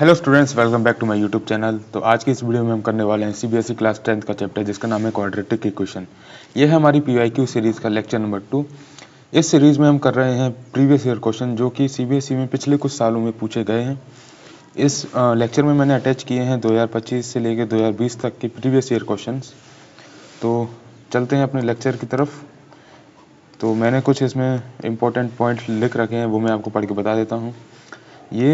Hello students, welcome back to my YouTube channel. तो आज की इस वीडियो में हम करने वाले हैं सीबीएसई क्लास 10th का चैप्टर जिसका नाम है क्वाड्रेटिक इक्वेशन। ये है हमारी पीवाईक्यू सीरीज़ का लेक्चर नंबर 2। इस सीरीज़ में हम कर रहे हैं प्रीवियस ईयर क्वेश्चन जो कि सीबीएसई में पिछले कुछ सालों में पूछे गए हैं। इस लेक्चर में मैंने अटैच किए हैं 2025 से लेकर 2020 तक के प्रीवियस ईयर क्वेश्चन। तो चलते हैं अपने लेक्चर की तरफ। तो मैंने कुछ इसमें इम्पोर्टेंट पॉइंट लिख रखे हैं, वो मैं आपको पढ़ के बता देता हूँ। ये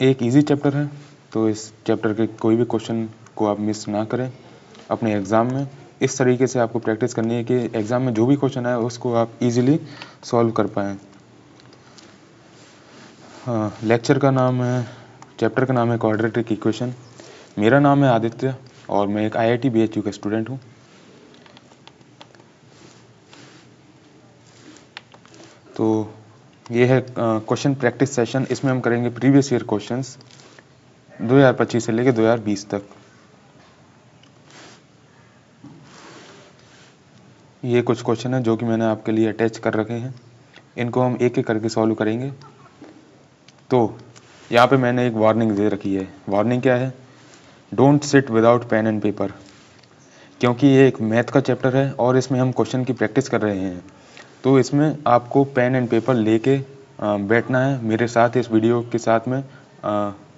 एक इजी चैप्टर है, तो इस चैप्टर के कोई भी क्वेश्चन को आप मिस ना करें अपने एग्ज़ाम में। इस तरीके से आपको प्रैक्टिस करनी है कि एग्ज़ाम में जो भी क्वेश्चन आए उसको आप इजीली सॉल्व कर पाएँ। लेक्चर का नाम है, चैप्टर का नाम है क्वाड्रेटिक इक्वेशन। मेरा नाम है आदित्य और मैं एक IIT BHU का स्टूडेंट हूँ। तो ये है क्वेश्चन प्रैक्टिस सेशन। इसमें हम करेंगे प्रीवियस ईयर क्वेश्चंस 2025 से लेकर 2020 तक। ये कुछ क्वेश्चन है जो कि मैंने आपके लिए अटैच कर रखे हैं, इनको हम एक एक करके सॉल्व करेंगे। तो यहाँ पे मैंने एक वार्निंग दे रखी है। वार्निंग क्या है? Don't sit without pen and paper, क्योंकि ये एक मैथ का चैप्टर है और इसमें हम क्वेश्चन की प्रैक्टिस कर रहे हैं। तो इसमें आपको पेन एंड पेपर लेके बैठना है, मेरे साथ इस वीडियो के साथ में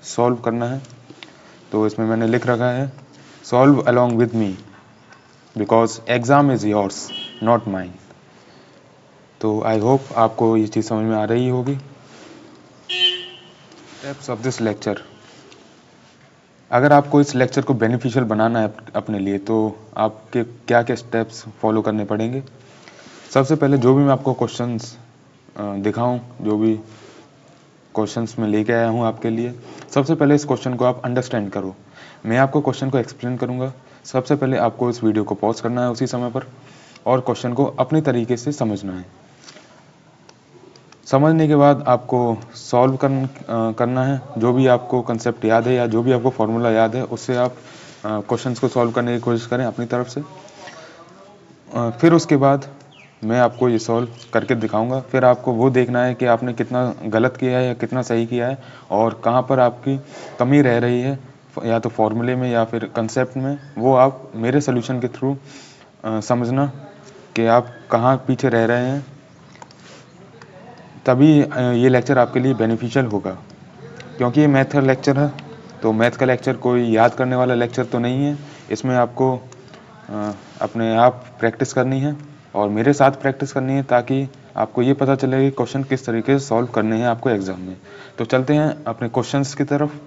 सॉल्व करना है। तो इसमें मैंने लिख रखा है solve along with me because exam is yours not mine. तो आई होप आपको ये चीज़ समझ में आ रही होगी। Steps of this lecture. अगर आपको इस लेक्चर को बेनिफिशियल बनाना है अपने लिए, तो आपके क्या क्या स्टेप्स फॉलो करने पड़ेंगे। सबसे पहले जो भी मैं आपको क्वेश्चंस दिखाऊं, जो भी क्वेश्चंस मैं लेके आया हूं आपके लिए, सबसे पहले इस क्वेश्चन को आप अंडरस्टैंड करो। मैं आपको क्वेश्चन को एक्सप्लेन करूंगा। सबसे पहले आपको इस वीडियो को पॉज करना है उसी समय पर और क्वेश्चन को अपने तरीके से समझना है। समझने के बाद आपको सॉल्व करना है। जो भी आपको कंसेप्ट याद है या जो भी आपको फॉर्मूला याद है उससे आप क्वेश्चंस को सॉल्व करने की कोशिश करें अपनी तरफ से। फिर उसके बाद मैं आपको ये सॉल्व करके दिखाऊंगा। फिर आपको वो देखना है कि आपने कितना गलत किया है या कितना सही किया है और कहाँ पर आपकी कमी रह रही है, या तो फॉर्मूले में या फिर कंसेप्ट में। वो आप मेरे सोल्यूशन के थ्रू समझना कि आप कहाँ पीछे रह रहे हैं, तभी ये लेक्चर आपके लिए बेनिफिशियल होगा। क्योंकि ये मैथ का लेक्चर है, तो मैथ का लेक्चर कोई याद करने वाला लेक्चर तो नहीं है। इसमें आपको अपने आप प्रैक्टिस करनी है और मेरे साथ प्रैक्टिस करनी है, ताकि आपको ये पता चले कि क्वेश्चन किस तरीके से सॉल्व करने हैं आपको एग्ज़ाम में। तो चलते हैं अपने क्वेश्चंस की तरफ।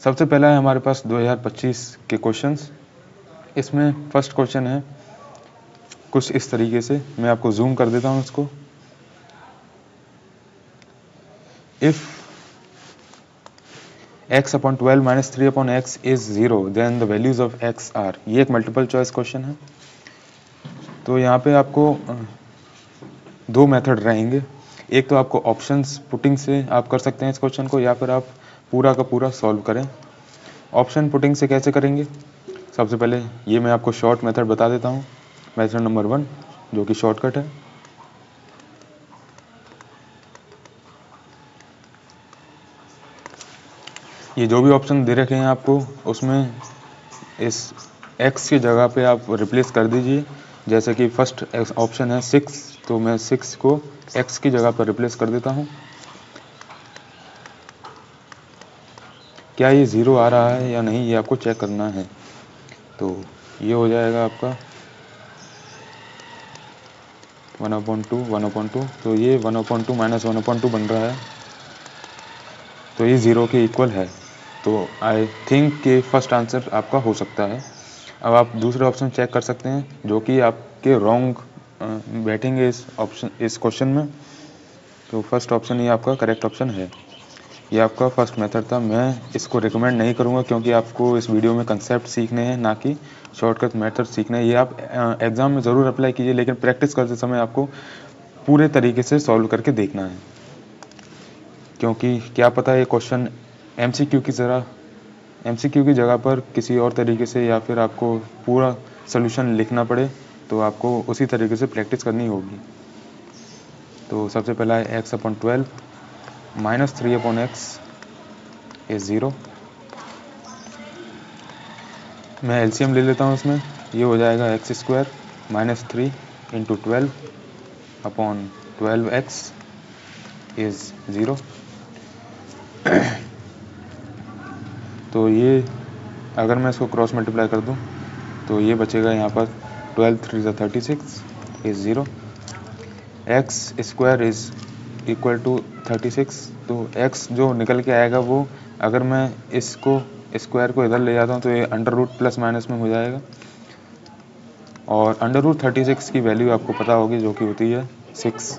सबसे पहला है हमारे पास 2025 के क्वेश्चंस। इसमें फर्स्ट क्वेश्चन है कुछ इस तरीके से, मैं आपको जूम कर देता हूँ इसको। If x upon 12 minus 3 upon x is 0 then the values of x are। ये एक मल्टीपल चॉइस क्वेश्चन है। तो यहाँ पे आपको दो मेथड रहेंगे। एक तो आपको ऑप्शंस पुटिंग से आप कर सकते हैं इस क्वेश्चन को, या फिर आप पूरा का पूरा सॉल्व करें। ऑप्शन पुटिंग से कैसे करेंगे? सबसे पहले ये मैं आपको शॉर्ट मेथड बता देता हूँ, मेथड नंबर 1 जो कि शॉर्टकट है। ये जो भी ऑप्शन दे रखे हैं आपको, उसमें इस x की जगह पे आप रिप्लेस कर दीजिए। जैसे कि फर्स्ट ऑप्शन है 6, तो मैं 6 को x की जगह पर रिप्लेस कर देता हूँ। क्या ये 0 आ रहा है या नहीं, ये आपको चेक करना है। तो ये हो जाएगा आपका 1/2 तो ये 1/2 माइनस 1/2 बन रहा है, तो ये 0 के इक्वल है। तो आई थिंक कि फर्स्ट आंसर आपका हो सकता है। अब आप दूसरे ऑप्शन चेक कर सकते हैं जो कि आपके रॉन्ग बैठेंगे इस क्वेश्चन में। तो फर्स्ट ऑप्शन ये आपका करेक्ट ऑप्शन है। ये आपका फर्स्ट मेथड था। मैं इसको रिकमेंड नहीं करूँगा क्योंकि आपको इस वीडियो में कंसेप्ट सीखने हैं, ना कि शॉर्टकट मेथड सीखने हैं। ये आप एग्ज़ाम में ज़रूर अप्लाई कीजिए, लेकिन प्रैक्टिस करते समय आपको पूरे तरीके से सॉल्व करके देखना है, क्योंकि क्या पता ये क्वेश्चन MCQ की जगह पर किसी और तरीके से या फिर आपको पूरा सोल्यूशन लिखना पड़े, तो आपको उसी तरीके से प्रैक्टिस करनी होगी। तो सबसे पहला है x/12 माइनस 3/x इज़ 0। मैं एलसीएम ले लेता हूँ इसमें, ये हो जाएगा x square minus 3 into 12 upon 12x is 0। तो ये अगर मैं इसको क्रॉस मल्टीप्लाई कर दूं तो ये बचेगा यहाँ पर 12 3 36 is 0। X square is equal to 36। तो x जो निकल के आएगा वो, अगर मैं इसको स्क्वायर को इधर ले जाता हूँ तो ये अंडर रूट प्लस माइनस में हो जाएगा, और अंडर रूट 36 की वैल्यू आपको पता होगी जो कि होती है 6।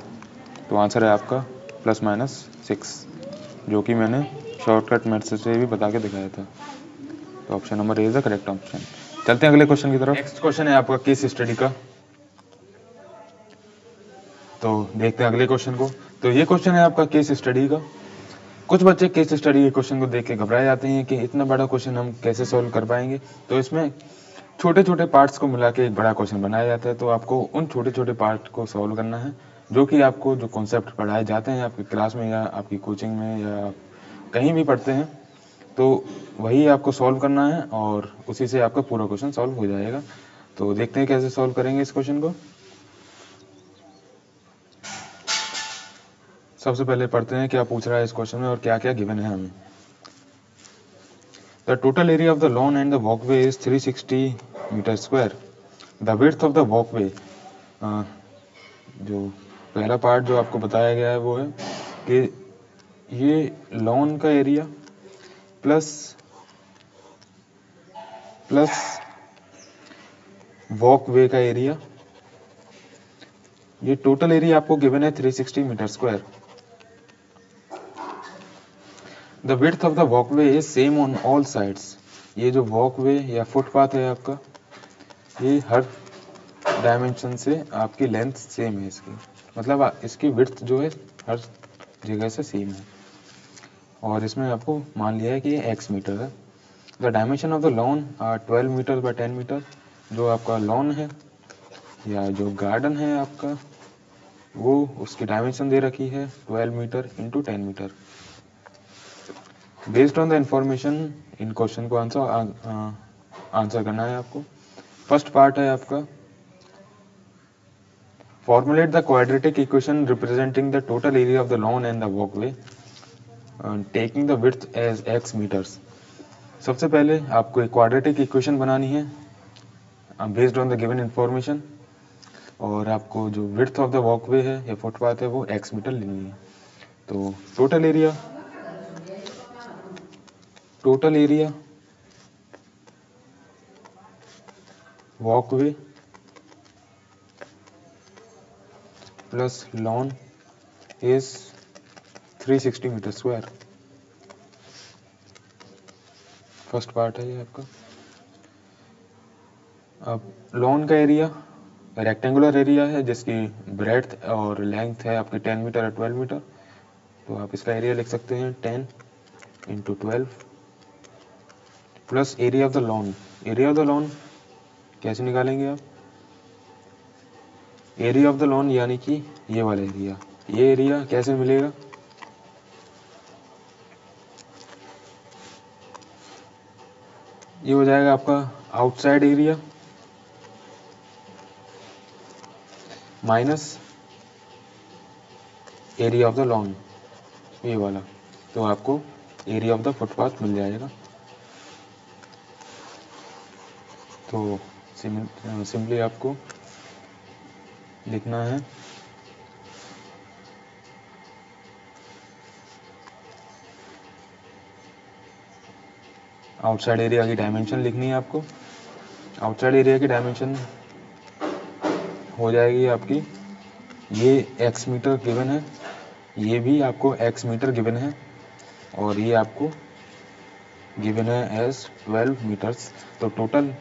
तो आंसर है आपका प्लस माइनस 6, जो कि मैंने शॉर्टकट मेथड से भी बता के दिखाया था। तो option number A is the correct option. चलते हैं अगले क्वेश्चन की तरफ। नेक्स्ट क्वेश्चन है आपका केस स्टडी का। तो देखते हैं अगले क्वेश्चन को। तो ये क्वेश्चन है आपका केस स्टडी का। कुछ बच्चे केस स्टडी के क्वेश्चन को देख के घबरा जाते हैं कि इतना बड़ा क्वेश्चन हम कैसे सॉल्व कर पाएंगे। तो इसमें छोटे छोटे पार्ट्स को मिला के एक बड़ा क्वेश्चन बनाया जाता है। तो आपको उन छोटे छोटे पार्ट को सॉल्व करना है जो कि आपको जो कॉन्सेप्ट पढ़ाए जाते हैं आपकी क्लास में या आपकी कोचिंग में या कहीं भी पढ़ते हैं, तो वही आपको सॉल्व करना है और उसी से आपका पूरा क्वेश्चन सॉल्व हो जाएगा। तो देखते हैं कैसे सॉल्व करेंगे इस क्वेश्चन को। सबसे पहले पढ़ते हैं क्या पूछ रहा है इस क्वेश्चन में और क्या क्या गिवन है हमें। The total area of the lawn and the walkway is 360 metre square. The width of the walkway, जो पहला पार्ट जो आपको बताया गया है वो है कि ये लॉन का एरिया प्लस वॉकवे का एरिया, ये टोटल एरिया आपको गिवन है 360 metre square. The width of the walkway is same on all sides. ये जो वॉकवे या फुटपाथ है आपका, ये हर डायमेंशन से आपकी लेंथ सेम है इसकी, मतलब इसकी विड्थ जो है हर जगह से सेम है। और इसमें आपको मान लिया है कि ये x मीटर है। The dimension of the lawn are 12 metre by 10 metre. जो आपका लॉन है या जो गार्डन है आपका, वो उसकी डायमेंशन दे रखी है 12 metre into 10 metre. Based on the information in question को आंसर करना है आपको। फर्स्ट पार्ट है आपका formulate the quadratic equation representing the total area of the lawn and the walkway taking the width as x metres. सबसे पहले आपको एक क्वाड्रेटिक इक्वेशन बनानी है based on the given information, और आपको जो विड्थ ऑफ द वॉकवे है या फुटपाथ है वो x मीटर लेनी है। तो total area walkway plus lawn is 360 metre square. First part है ये आपका। अब लॉन का एरिया रेक्टेंगुलर एरिया है जिसकी ब्रेड्थ और लेंथ है आपकी 10 मीटर और 12 मीटर। तो आप इसका एरिया लिख सकते हैं 10 into 12 plus area of the lawn. Area of the lawn कैसे निकालेंगे आप? एरिया ऑफ द लॉन यानी कि ये वाला एरिया, ये एरिया कैसे मिलेगा? ये हो जाएगा आपका outside area minus area of the lawn, ये वाला। तो आपको एरिया ऑफ द फुटपाथ मिल जाएगा। तो सिंपली आपको लिखना है आउटसाइड एरिया की डायमेंशन लिखनी है आपको। आउटसाइड एरिया की डायमेंशन हो जाएगी आपकी, ये x मीटर गिवन है, ये भी आपको x मीटर गिवन है, और ये आपको गिवन है एज 12 मीटर्स। तो टोटल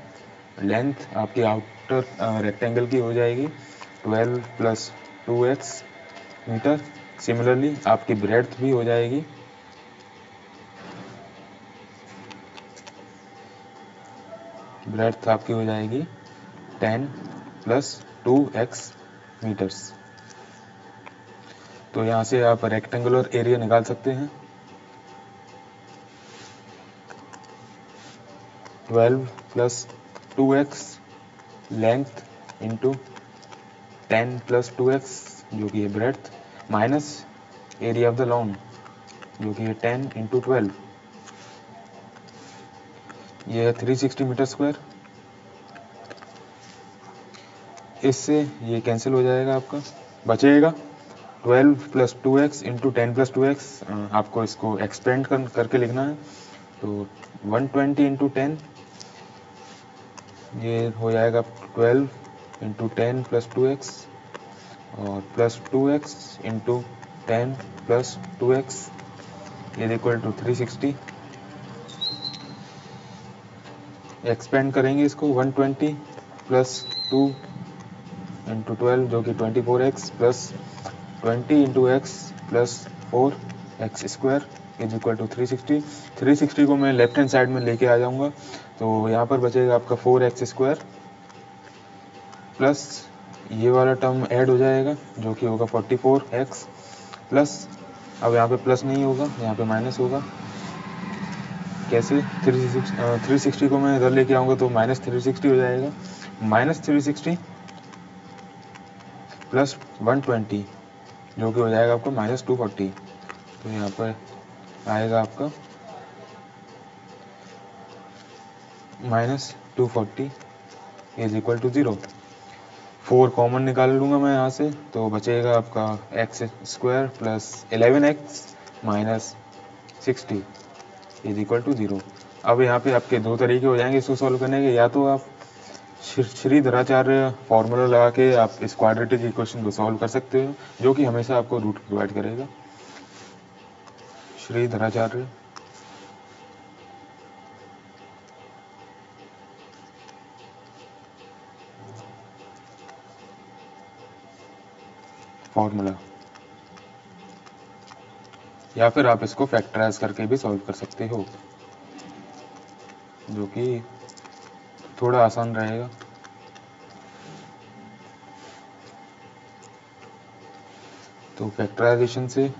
लेंथ आपकी आउटर रेक्टेंगल की हो जाएगी 12 प्लस 2x मीटर। सिमिलरली आपकी ब्रेड्थ भी हो जाएगी आपकी हो जाएगी 10 प्लस 2x मीटर्स। तो यहाँ से आप रेक्टेंगुलर एरिया निकाल सकते हैं 12 plus 2x length into 10 plus 2x जो कि है breadth minus area of the long जो कि है 10 इंटू 12, ये है 360 मीटर स्क्वायर। इससे ये कैंसिल हो जाएगा, आपका बचेगा 12 plus 2x into 10 plus 2x। आपको इसको एक्सपेंड करके लिखना है, तो 120 इंटू 10 ये हो जाएगा 12 इंटू 10 प्लस 2x और plus 2x into 10 plus 2x is equal to 360। Expand करेंगे इसको 120 प्लस 2 इंटू 12 जो कि 24x plus 20 into x plus 4x square is equal to 360। 360 को मैं लेफ्ट हैंड साइड में लेके आ जाऊंगा, तो यहाँ पर बचेगा आपका 4x स्क्वायर प्लस ये वाला टर्म ऐड हो जाएगा जो कि होगा 44x प्लस, अब यहाँ पे प्लस नहीं होगा, यहाँ पे माइनस होगा। कैसे? 360 को मैं इधर लेके आऊँगा तो माइनस 360 हो जाएगा, माइनस 360 प्लस 120 जो कि हो जाएगा आपको माइनस 240। तो यहाँ पर आएगा आपका minus 240 is equal to 0। 4 common निकाल लूँगा मैं यहाँ से, तो बचेगा आपका x square plus 11x minus 60 is equal to 0। अब यहाँ पे आपके दो तरीके हो जाएंगे इसको सॉल्व करने के, या तो आप श्रीधराचार्य फॉर्मूला लगा के आप इस क्वाड्रेटिक इक्वेशन को सॉल्व कर सकते हो, जो कि हमेशा आपको रूट प्रोवाइड करेगा। श्रीधराचार्य फॉर्मूला, या फिर आप इसको फैक्टराइज करके भी सॉल्व कर सकते हो, जो कि थोड़ा आसान रहेगा। तो फैक्टराइजेशन से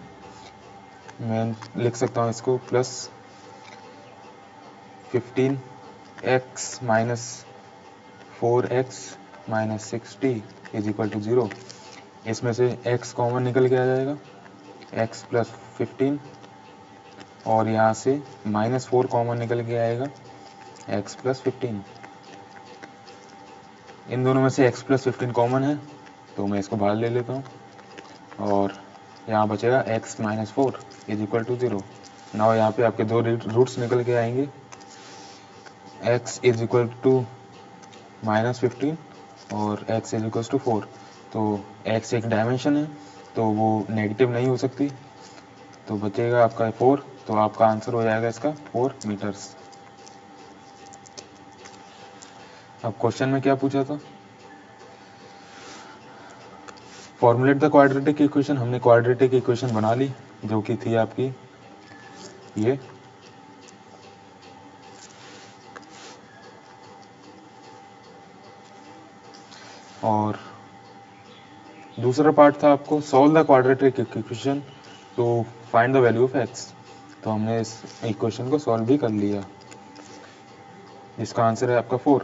मैं लिख सकता हूँ इसको plus 15x minus 4x minus 60 is equal to 0। इसमें से x कॉमन निकल के आ जाएगा, x प्लस 15 और यहाँ से माइनस 4 कॉमन निकल के आएगा, x प्लस 15। इन दोनों में से x प्लस 15 कॉमन है तो मैं इसको बाहर ले लेता हूँ और यहाँ बचेगा x minus 4 is equal to 0। Now यहाँ पे आपके दो रूट्स निकल के आएंगे, x is equal to minus 15 और x इज इक्वल टू 4। तो x एक डायमेंशन है तो वो नेगेटिव नहीं हो सकती, तो बचेगा आपका 4। तो आपका आंसर हो जाएगा इसका 4 मीटर्स। अब क्वेश्चन में क्या पूछा था? Formulate the quadratic equation. हमने क्वाड्रेटिक इक्वेशन बना ली जो कि थी आपकी ये, और दूसरा पार्ट था आपको solve the quadratic equation two find the value of x। तो हमने इस इक्वेशन को सॉल्व भी कर लिया, इसका आंसर है आपका 4।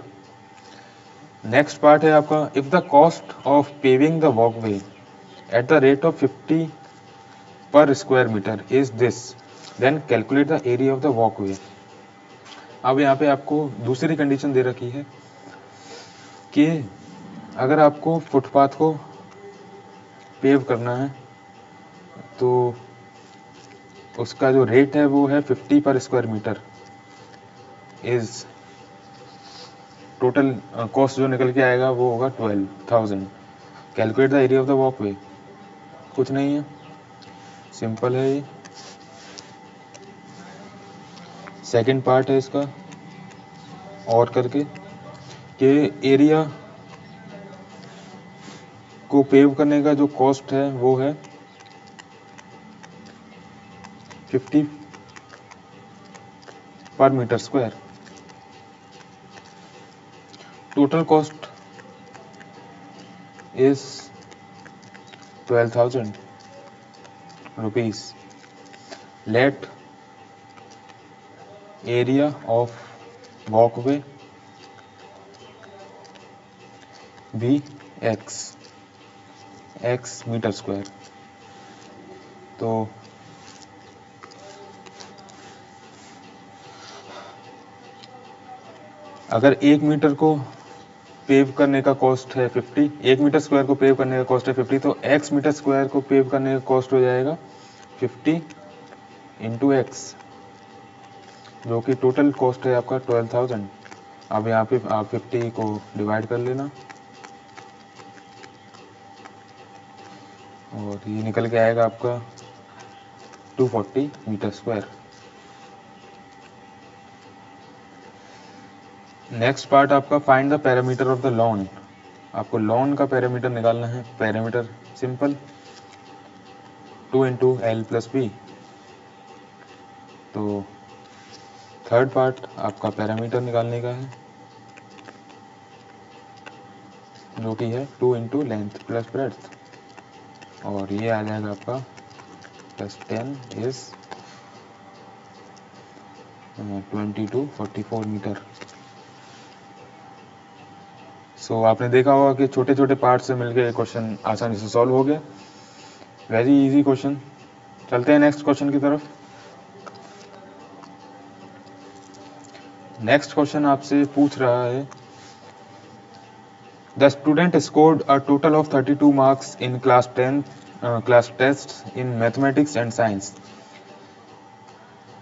नेक्स्ट पार्ट है आपका if the cost of paving the walkway at the rate of 50 per square metre is this, then calculate the area of the walkway. अब यहाँ पे आपको दूसरी कंडीशन दे रखी है कि अगर आपको फुटपाथ को पेव करना है तो उसका जो रेट है वो है 50 per square metre, is total cost जो निकल के आएगा वो होगा 12,000। Calculate the area of the walkway, कुछ नहीं है, सिंपल है ये। सेकंड पार्ट है इसका और करके कि एरिया को पेव करने का जो कॉस्ट है वो है 50 per metre square. Total cost is 12,000 rupees. Let area of walkway भी एक्स मीटर स्क्वायर। तो अगर 1 मीटर को पेव करने का कॉस्ट है 50, 1 मीटर स्क्वायर को पेव करने का कॉस्ट है 50, तो x मीटर स्क्वायर को पेव करने का कॉस्ट हो जाएगा 50 इंटू एक्स, जो कि टोटल कॉस्ट है आपका 12,000। अब यहाँ पे आप 50 को डिवाइड कर लेना और ये निकल के आएगा आपका 240 मीटर स्क्वायर। नेक्स्ट पार्ट आपका find the parameter of the lawn. आपको लॉन का पैरामीटर निकालना है। Parameter simple 2 into L plus B. तो थर्ड पार्ट आपका पैरामीटर निकालने का है, जो कि है 2 इंटू लेंथ प्लस ब्रेड्थ, और ये आ जाएगा आपका प्लस 10 इज 2244 मीटर। सो आपने देखा होगा कि छोटे छोटे पार्ट से मिलकर क्वेश्चन आसानी से सॉल्व हो गया। Very easy question. चलते हैं नेक्स्ट क्वेश्चन की तरफ। नेक्स्ट क्वेश्चन आपसे पूछ रहा है the student scored a total of 32 marks in class test in mathematics and science.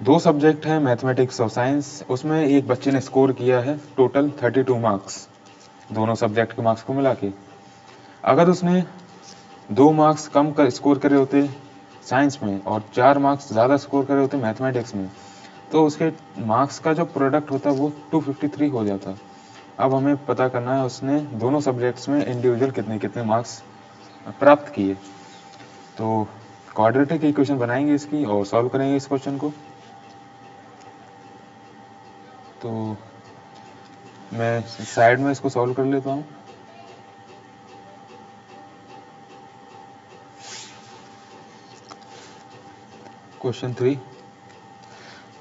दो सब्जेक्ट हैं मैथमेटिक्स और साइंस, उसमें एक बच्चे ने स्कोर किया है टोटल 32 मार्क्स, दोनों सब्जेक्ट के मार्क्स को मिला के। अगर उसने 2 मार्क्स कम कर स्कोर करे होते साइंस में और 4 मार्क्स ज़्यादा स्कोर करे होते मैथमेटिक्स में, तो उसके मार्क्स का जो प्रोडक्ट होता वो 253 हो जाता। अब हमें पता करना है उसने दोनों सब्जेक्ट्स में इंडिविजुअल कितने कितने मार्क्स प्राप्त किए। तो क्वाड्रेटिक इक्वेशन बनाएंगे इसकी और सॉल्व करेंगे इस क्वेश्चन को। तो मैं साइड में इसको सॉल्व कर लेता हूँ। Question 3,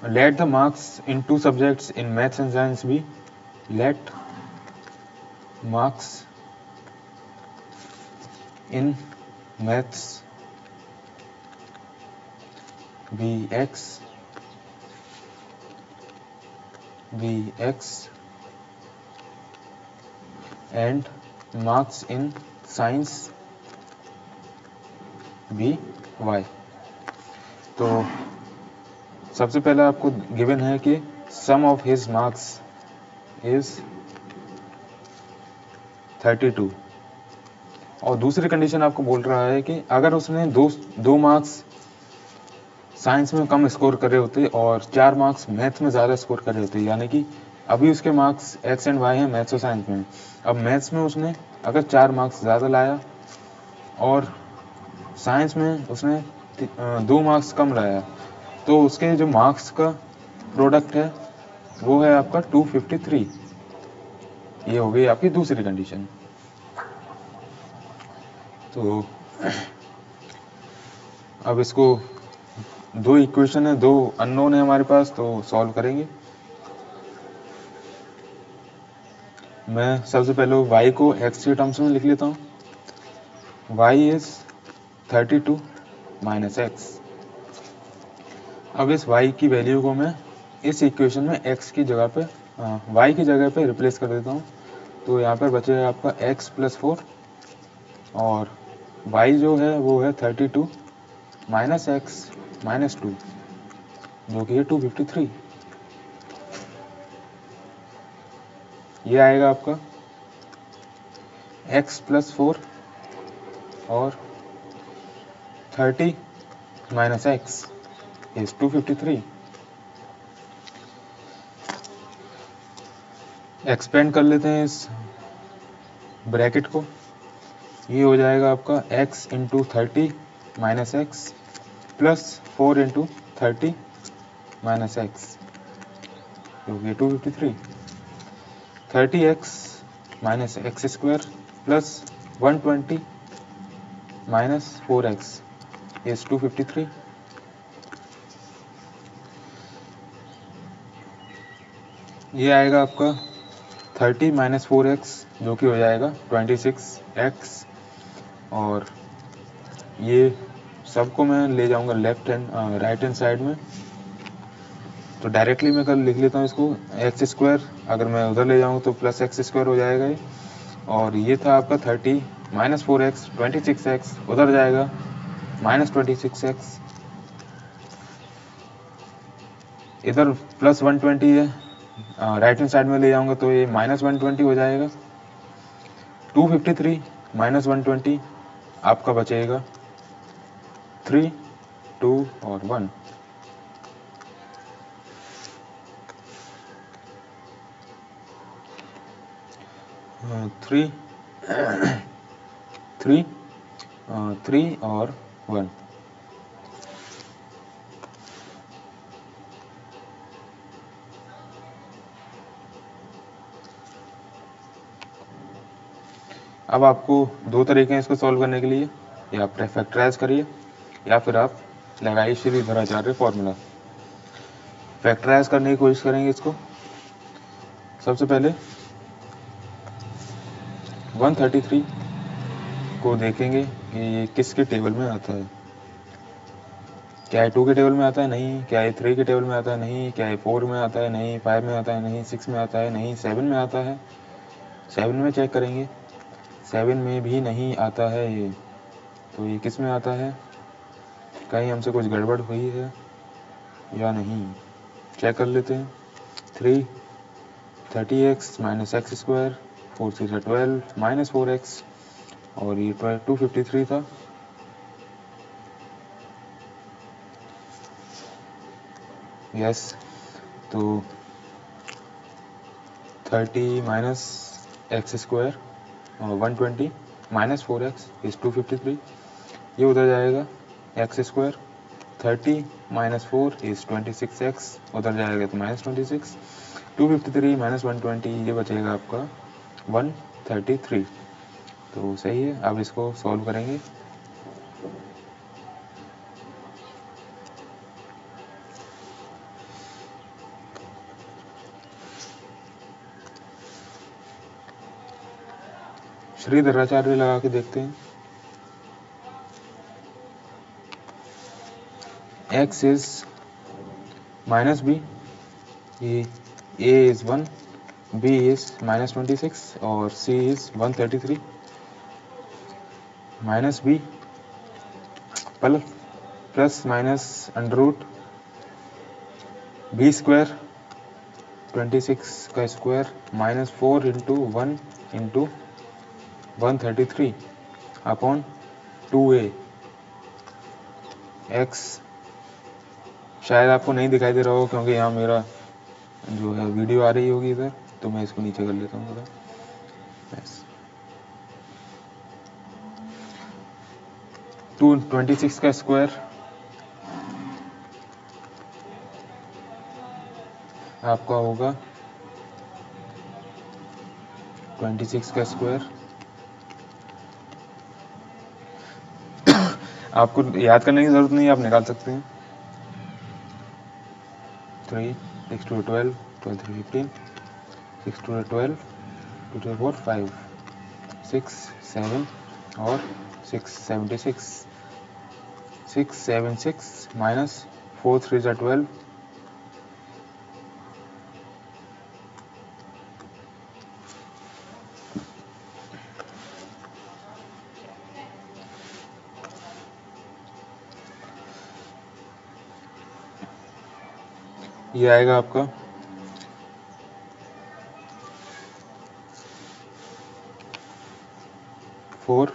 let the marks in 2 subjects in maths and science be, let marks in maths be x and marks in science be y। तो सबसे पहले आपको गिवन है कि sum of his marks is 32, और दूसरी कंडीशन आपको बोल रहा है कि अगर उसने दो मार्क्स साइंस में कम स्कोर करे होते और 4 मार्क्स मैथ्स में ज़्यादा स्कोर करे होते, यानी कि अभी उसके मार्क्स एक्स एंड वाई हैं मैथ्स और साइंस में। अब मैथ्स में उसने अगर 4 मार्क्स ज़्यादा लाया और साइंस में उसने 2 मार्क्स कम लाया, तो उसके जो मार्क्स का प्रोडक्ट है वो है आपका 253। ये हो गई आपकी दूसरी कंडीशन। तो अब इसको दो इक्वेशन है, 2 अननोन है हमारे पास, तो सॉल्व करेंगे। मैं सबसे पहले y को x के टर्म्स में लिख लेता हूँ। y is 32 minus x. अब इस y की वैल्यू को मैं इस इक्वेशन में x की जगह पे y की जगह पे रिप्लेस कर देता हूँ। तो यहाँ पर बचेगा आपका x प्लस 4 और y जो है वो है 32 माइनस एक्स माइनस 2, जो कि है 253। ये आएगा आपका x प्लस 4 और 30 माइनस एक्स इज 253। एक्सपेंड कर लेते हैं इस ब्रैकेट को। ये हो जाएगा आपका x into 30 minus x plus 4 into 30 minus x, जो कि 253। 30x minus x square plus 120 minus 4x is 253। ये आएगा आपका 30 माइनस 4x जो कि हो जाएगा 26x, और ये सबको मैं ले जाऊंगा राइट हैंड साइड में। तो डायरेक्टली मैं कल लिख लेता हूँ इसको एक्स स्क्वायर, अगर मैं उधर ले जाऊँ तो प्लस एक्स स्क्वायर हो जाएगा ये। और ये था आपका 30 माइनस 4x 26x, उधर जाएगा माइनस 26x, इधर प्लस 120 है, राइट हैंड साइड में ले जाऊंगा तो ये माइनस 120 हो जाएगा। 253 माइनस 120 आपका बचेगा 3, 2 और 1। 3 3 3 और 1। अब आपको दो तरीके हैं इसको सॉल्व करने के लिए, या आप फैक्टराइज करिए या फिर आप लगाइए श्रीधराचार्य फॉर्मूला। फैक्टराइज करने की कोशिश करेंगे इसको। सबसे पहले 133 को देखेंगे कि ये किसके टेबल में आता है। क्या ये 2 के टेबल में आता है? नहीं। क्या ये 3 के टेबल में आता है? नहीं। क्या ये 4 में आता है? नहीं। 5 में आता है? नहीं। 6 में आता है? नहीं। 7 में आता है? 7 में चेक करेंगे, 7 में भी नहीं आता है ये। तो ये किस में आता है? कहीं हमसे कुछ गड़बड़ हुई है या नहीं, चेक कर लेते हैं। 3 30x minus x square, 4 3 12 minus 4x, और ये 253 था। यस, तो 30 माइनस एक्स स्क्वायर और 120 माइनस 4x इज 253, ये उधर जाएगा x square. 30 minus 4 is 26x, उधर जाएगा तो माइनस 26। 253 माइनस 120, ये बचेगा आपका 133। तो सही है। अब इसको सॉल्व करेंगे। श्रीधराचार्य लगा के देखते हैं। x इज माइनस बी, ये a is 1, b is minus 26 और c is 133। Minus B plus minus under root B square 26 का square minus 4 into 1 into 133 upon 2a। x शायद आपको नहीं दिखाई दे रहा हो क्योंकि यहाँ मेरा जो है वीडियो आ रही होगी इधर, तो मैं इसको नीचे कर लेता हूँ थोड़ा। बस 226 का स्क्वायर आपका होगा 26 का स्क्वायर। आपको याद करने की ज़रूरत नहीं, आप निकाल सकते हैं। 3 6 2 12 12 3 15 6 2 12 2 2 4 5 6 7 और 6 76 6 7 6 माइनस 4 3 12। ये आएगा आपका 4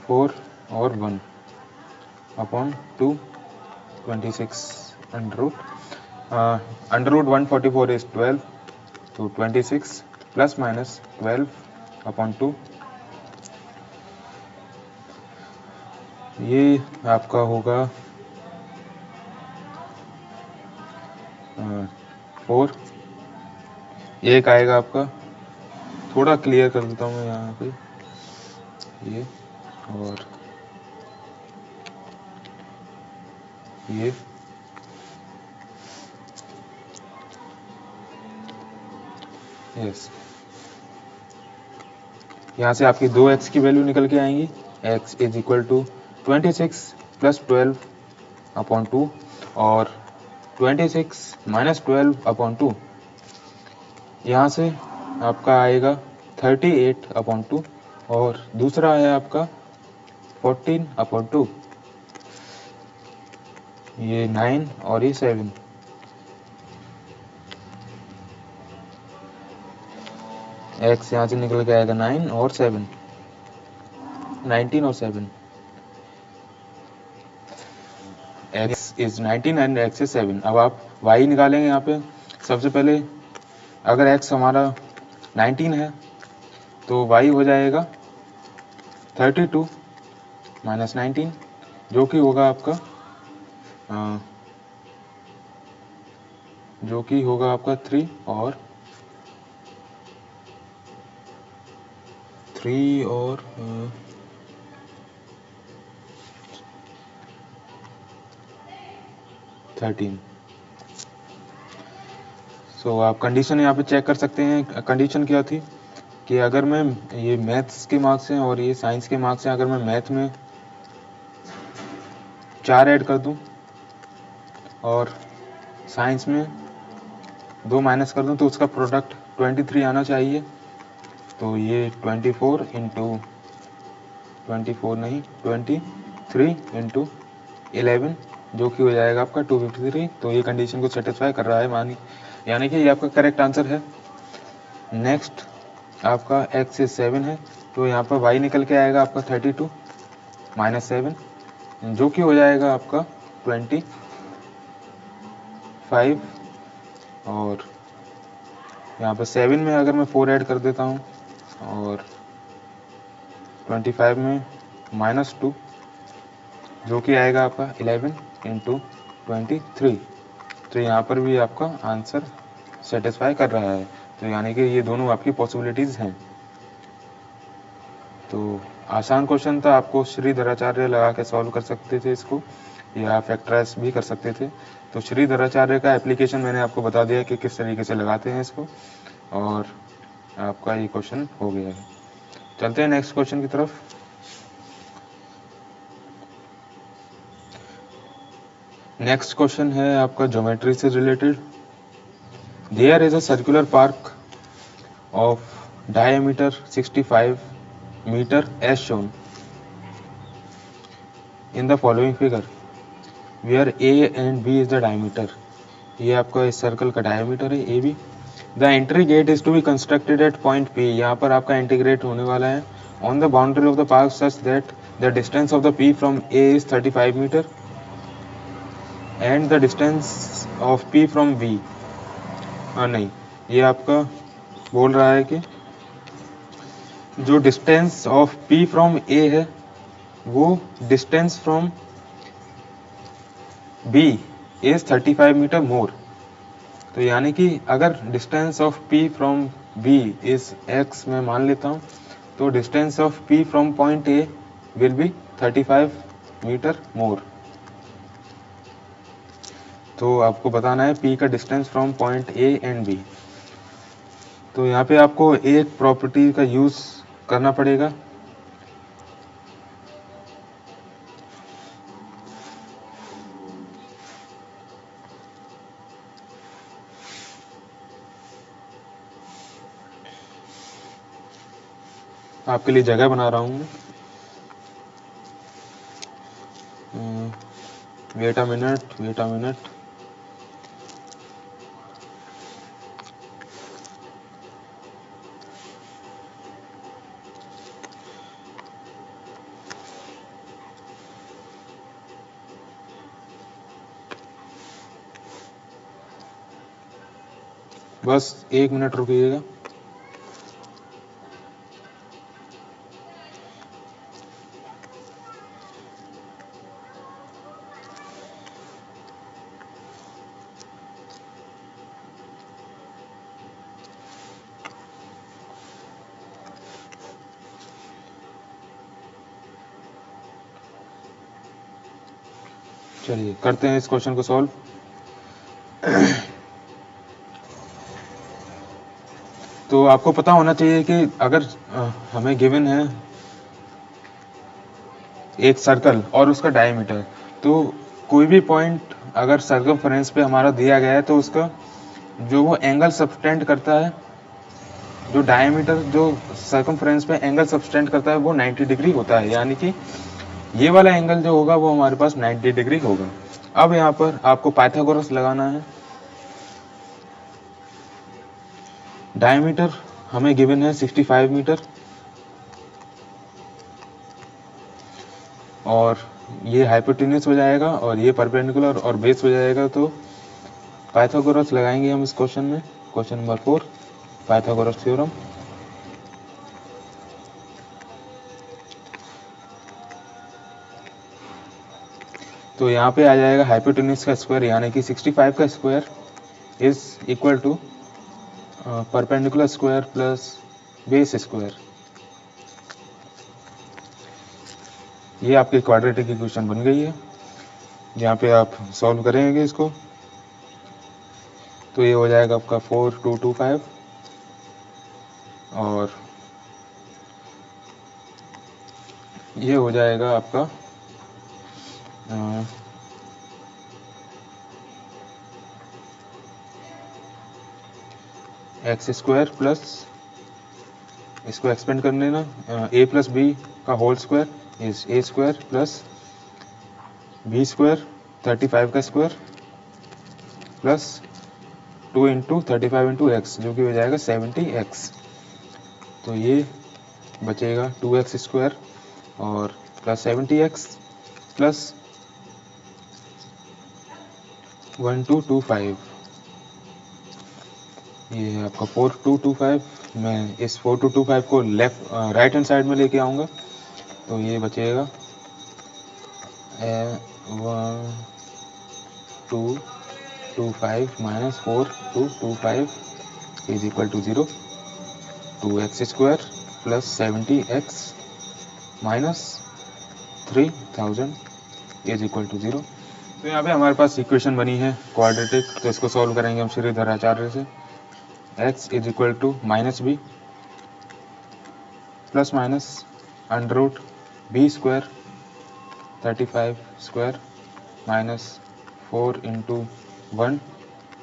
4 और 1 अपॉन 2 26 अंडर रूट 144 इज 12, तो 26 प्लस माइनस 12 अपॉन 2, ये आपका होगा 4। एक आएगा आपका, थोड़ा क्लियर कर देता हूँ मैं यहाँ पे, ये और ये यस, यहाँ से आपकी 2x की वैल्यू निकल के आएंगी। x is equal to 26 plus 12/2 और 26 माइनस 12/2, यहाँ से आपका आएगा 38/2 और दूसरा है आपका 14/2, ये 9 और ये 7। x यहाँ से निकल के आएगा 9 और 7, 19 और 7। x is 19 and x is 7। अब आप y निकालेंगे। यहाँ पे सबसे पहले अगर x हमारा 19 है तो y हो जाएगा 32 माइनस 19, जो कि होगा आपका 3 और 13। सो आप कंडीशन यहाँ पे चेक कर सकते हैं। कंडीशन क्या थी कि अगर मैं ये मैथ्स के मार्क्स हैं और ये साइंस के मार्क्स हैं, अगर मैं मैथ में 4 ऐड कर दूं और साइंस में 2 माइनस कर दूं तो उसका प्रोडक्ट 23 आना चाहिए। तो ये 24 इंटू 24 नहीं 23 इंटू 11, जो कि हो जाएगा आपका 253। तो ये कंडीशन को सेटिस्फाई कर रहा है, यानी कि ये आपका करेक्ट आंसर है। नेक्स्ट आपका x इज 7 है, तो यहाँ पर y निकल के आएगा आपका 32 माइनस 7, जो कि हो जाएगा आपका 25। और यहाँ पर 7 में अगर मैं 4 ऐड कर देता हूँ और 25 में -2, जो कि आएगा आपका 11 इंटू 23। तो यहाँ पर भी आपका आंसर सेटिस्फाई कर रहा है। तो यानी कि ये दोनों आपकी पॉसिबिलिटीज़ हैं। तो आसान क्वेश्चन था, आपको श्रीधराचार्य लगा के सॉल्व कर सकते थे इसको, या फैक्टराइज भी कर सकते थे। तो श्रीधराचार्य का एप्लीकेशन मैंने आपको बता दिया कि किस तरीके से लगाते हैं इसको, और आपका ये क्वेश्चन हो गया है। चलते हैं नेक्स्ट क्वेश्चन की तरफ। नेक्स्ट क्वेश्चन है आपका ज्योमेट्री से related. There is a circular park of diameter 65 meter as shown in the following figure where A and B is the diameter। ये आपका इस सर्कल का डायमीटर है A B. The entry gate is to be constructed at point P। यहाँ पर आपका integrate होने वाला है on the boundary of the park such that the distance of the P from A is 35 metre and the distance of P from B। नहीं, ये आपका बोल रहा है कि जो distance of P from A है वो distance from B is 35 metre more. तो यानी कि अगर distance of P from B is x मैं मान लेता हूँ, तो distance of P from point A will be 35 metre more. तो आपको बताना है P का distance from point A and B। तो यहाँ पे आपको एक प्रॉपर्टी का यूज करना पड़ेगा। आपके लिए जगह बना रहा हूँ। Wait a minute. बस 1 मिनट रुकिएगा। चलिए करते हैं इस क्वेश्चन को सॉल्व। तो आपको पता होना चाहिए कि अगर हमें गिवन है एक सर्कल और उसका डायमीटर, तो कोई भी पॉइंट अगर सर्कमफ्रेंस पे हमारा दिया गया है तो उसका जो वो एंगल सबटेंड करता है, जो डायमीटर जो सर्कमफ्रेंस पे एंगल सबटेंड करता है वो 90 डिग्री होता है, यानी कि ये वाला एंगल जो होगा वो हमारे पास 90 डिग्री होगा। अब यहाँ पर आपको पाइथागोरस लगाना है। डायमीटर हमें गिवन है 65 मीटर और ये हाइपोटेन्यूस हो जाएगा और ये परपेंडिकुलर और बेस हो जाएगा। तो पाइथागोरस लगाएंगे हम इस क्वेश्चन में, क्वेश्चन नंबर 4, पाइथागोरस थ्योरम। तो यहाँ पे आ जाएगा हाइपोटेन्यूस का स्क्वायर यानी कि 65 का square is equal to perpendicular square plus base square. ये आपकी क्वाड्रेटिक इक्वेशन बन गई है। यहाँ पे आप सॉल्व करेंगे इसको तो ये हो जाएगा आपका 4225 और ये हो जाएगा आपका एक्स स्क्वायर प्लस, इसको एक्सपेंड कर लेना, ए प्लस बी का whole square is A square plus B square 35 का square plus 2 into 35 into X जो कि हो जाएगा 70x। तो ये बचेगा 2x स्क्वायर और प्लस 70x प्लस 1225। ये है आपका 4225। मैं इस 4225 को राइट हैंड साइड में लेके आऊँगा तो ये बचेगा 1225 minus 4225 is equal to 0। 2x square plus 70x minus 3000 is equal to 0। तो यहाँ पे हमारे पास इक्वेशन बनी है क्वाड्रेटिक, तो इसको सॉल्व करेंगे हम श्रीधर आचार्य से। x is equal to minus B plus minus under root B square 35 square minus 4 into 1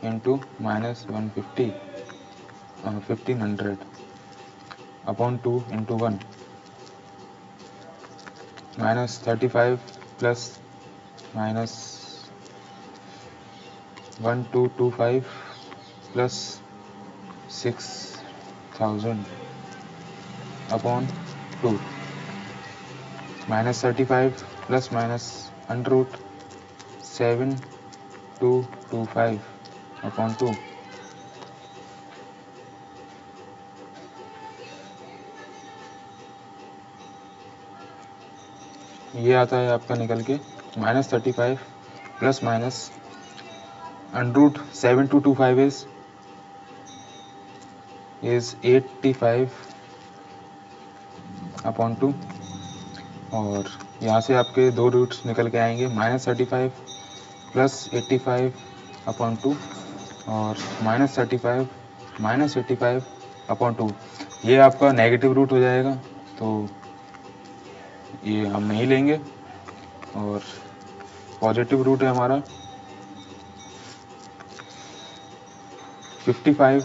into minus 150 1500 upon 2 into 1 minus 35 plus minus 1225 plus 6000 upon 2 minus 35 plus minus under root 7225 upon 2। ये आता है आपका निकल के minus 35 plus minus under root 7225 is 85 upon 2 और यहाँ से आपके दो रूट्स निकल के आएंगे माइनस 35 प्लस 85 अपॉन 2 और माइनस 35 माइनस 85 अपॉन 2। ये आपका नेगेटिव रूट हो जाएगा तो ये हम नहीं लेंगे और पॉजिटिव रूट है हमारा 55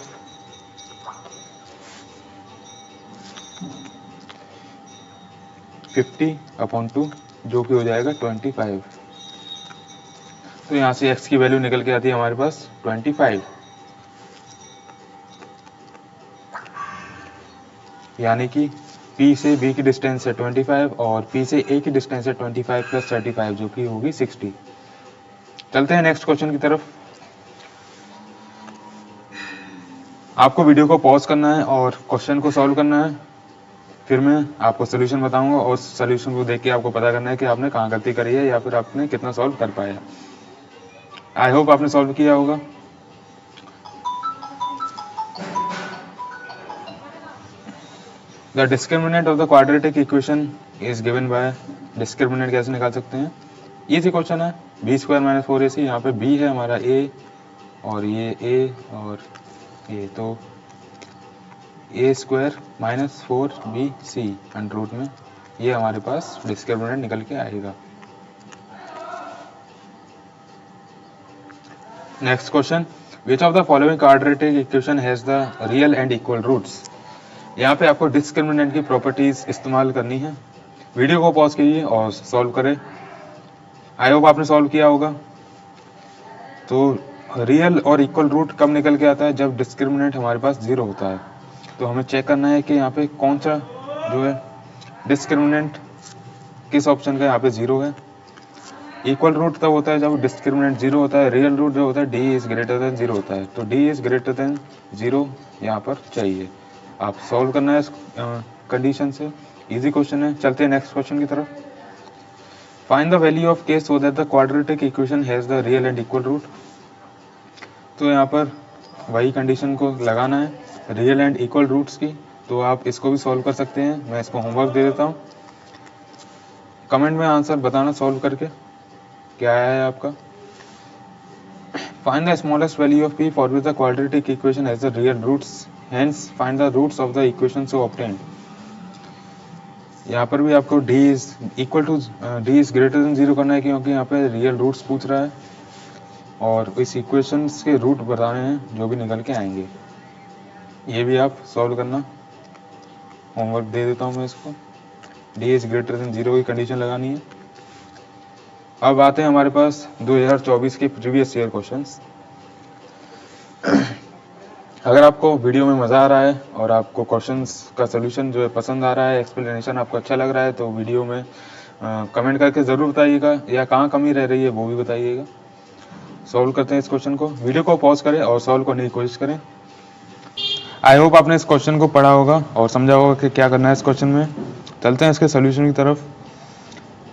50 अपॉन 2 जो कि हो जाएगा 25। तो यहाँ से x की वैल्यू निकल के आती है हमारे पास 25, यानी कि P से B की डिस्टेंस है 25 और P से A की डिस्टेंस है 25 प्लस 35 जो कि होगी 60। चलते हैं नेक्स्ट क्वेश्चन की तरफ। आपको वीडियो को पॉज करना है और क्वेश्चन को सॉल्व करना है, फिर मैं आपको सोल्यूशन बताऊंगा और सोल्यूशन को देख के आपको पता करना है कि आपने कहाँ गलती करी है या फिर आपने कितना सॉल्व कर पाया। आई होप आपने सॉल्व किया होगा। The discriminant of the quadratic equation is given by, discriminant कैसे निकाल सकते हैं, इजी क्वेश्चन है। बी स्क्वायर माइनस 4ac, यहाँ पे बी है हमारा ए और ये ए और ए, तो a square minus 4bc under root में, ये हमारे पास डिस्क्रिमिनेंट निकल के आएगा। Next question, which of the following quadratic equation has the real and equal roots. यहाँ पे आपको डिस्क्रिमिनेंट की प्रॉपर्टीज इस्तेमाल करनी है। वीडियो को पॉज कीजिए और सॉल्व करें। आई होप आपने सॉल्व किया होगा। तो रियल और इक्वल रूट कब निकल के आता है, जब डिस्क्रिमिनेंट हमारे पास जीरो होता है। तो हमें चेक करना है कि यहाँ पे कौन सा जो है डिस्क्रिमिनेंट किस ऑप्शन का यहाँ पे जीरो है। इक्वल रूट तब होता है जब डिस्क्रिमिनेंट जीरो होता है। रियल रूट जो होता है D is greater than zero होता है। तो D is greater than zero यहाँ पर चाहिए। आप सॉल्व करना है इस कंडीशन से। इजी क्वेश्चन है। चलते हैं नेक्स्ट क्वेश्चन की तरफ। Find the value of K so that the quadratic equation has the real and equal root. तो यहाँ पर वही कंडीशन को लगाना है, रियल एंड इक्वल रूट्स की। तो आप इसको भी सॉल्व कर सकते हैं। मैं इसको होमवर्क दे देता हूँ, कमेंट में आंसर बताना सॉल्व करके क्या आया है आपका। Find the smallest value of p for which the quadratic equation has the real roots, hence find the roots of the equation so obtained. यहाँ पर भी आपको d is equal to d is greater than zero करना है, क्योंकि यहाँ पे real roots पूछ रहा है और इस इक्वेशंस के रूट बताने हैं जो भी निकल के आएंगे। ये भी आप सॉल्व करना, होमवर्क दे देता हूँ मैं इसको। d is greater than zero की कंडीशन लगानी है। अब आते हैं हमारे पास 2024 के प्रीवियस ईयर क्वेश्चंस। अगर आपको वीडियो में मज़ा आ रहा है और आपको क्वेश्चंस का सलूशन जो है पसंद आ रहा है, एक्सप्लेनेशन आपको अच्छा लग रहा है, तो वीडियो में कमेंट करके ज़रूर बताइएगा, या कहाँ कमी रह रही है वो भी बताइएगा। सॉल्व करते हैं इस क्वेश्चन को। वीडियो को पॉज करें और सॉल्व करने की कोशिश करें। आई होप आपने इस क्वेश्चन को पढ़ा होगा और समझा होगा कि क्या करना है इस क्वेश्चन में। चलते हैं इसके सोल्यूशन की तरफ।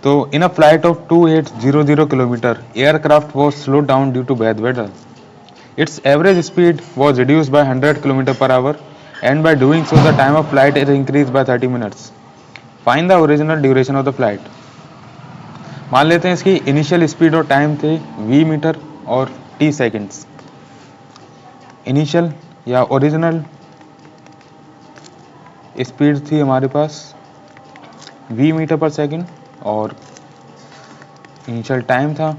तो in a flight of 2800 kilometer aircraft was slowed down due to bad weather. Its average speed was reduced by 100 km per hour, and by doing so the time of flight is increased by 30 minutes. Find the original duration of the flight. मान लेते हैं इसकी initial speed और time थे v metre और t seconds. Initial या original speed थी हमारे पास v मीटर पर सेकेंड और इनिशियल टाइम था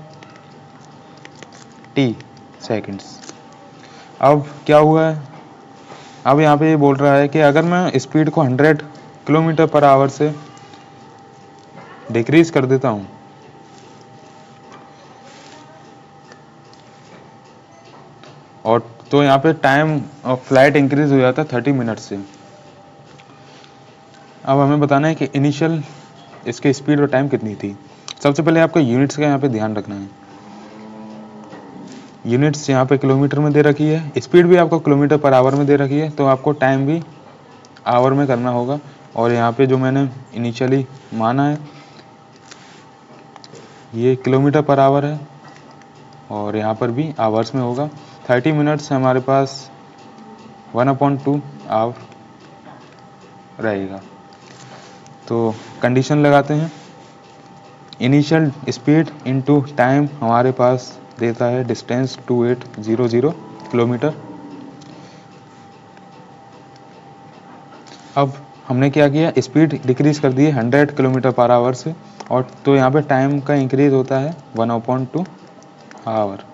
t सेकेंड्स। अब क्या हुआ है, अब यहाँ पे ये बोल रहा है कि अगर मैं स्पीड को 100 किलोमीटर पर आवर से डिक्रीज कर देता हूँ और तो यहाँ पे टाइम ऑफ फ्लाइट इंक्रीज हो जाता है 30 मिनट से। अब हमें बताना है कि इनिशियल इसके स्पीड और टाइम कितनी थी। सबसे पहले आपको यूनिट्स का यहाँ पे ध्यान रखना है। यूनिट्स यहाँ पे किलोमीटर में दे रखी है, स्पीड भी आपको किलोमीटर पर आवर में दे रखी है, तो आपको टाइम भी आवर में करना होगा। और यहाँ पे जो मैंने इनिशियली माना है ये किलोमीटर पर आवर है और यहाँ पर भी आवर्स में होगा। 30 मिनट्स हमारे पास 1/2 आवर रहेगा। तो कंडीशन लगाते हैं, इनिशियल स्पीड इनटू टाइम हमारे पास देता है डिस्टेंस 2800 किलोमीटर। अब हमने क्या किया, स्पीड डिक्रीज कर दी है 100 किलोमीटर पर आवर से, और तो यहाँ पे टाइम का इंक्रीज होता है 1/2 आवर,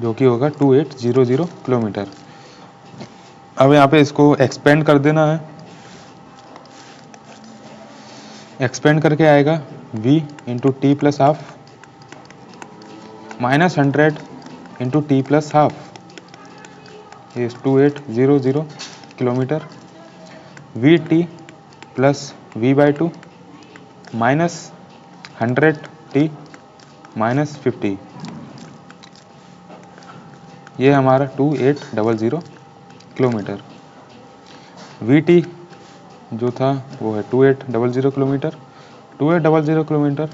जो कि होगा 2800 किलोमीटर। अब यहाँ पे इसको एक्सपेंड कर देना है। एक्सपेंड करके आएगा v into T plus half minus 100 into T plus half is 2800 kilometre. We T plus v/2 minus 100 T minus 50, ये हमारा 2800 किलोमीटर। वी टी जो था वो है 2800 किलोमीटर। 2800 किलोमीटर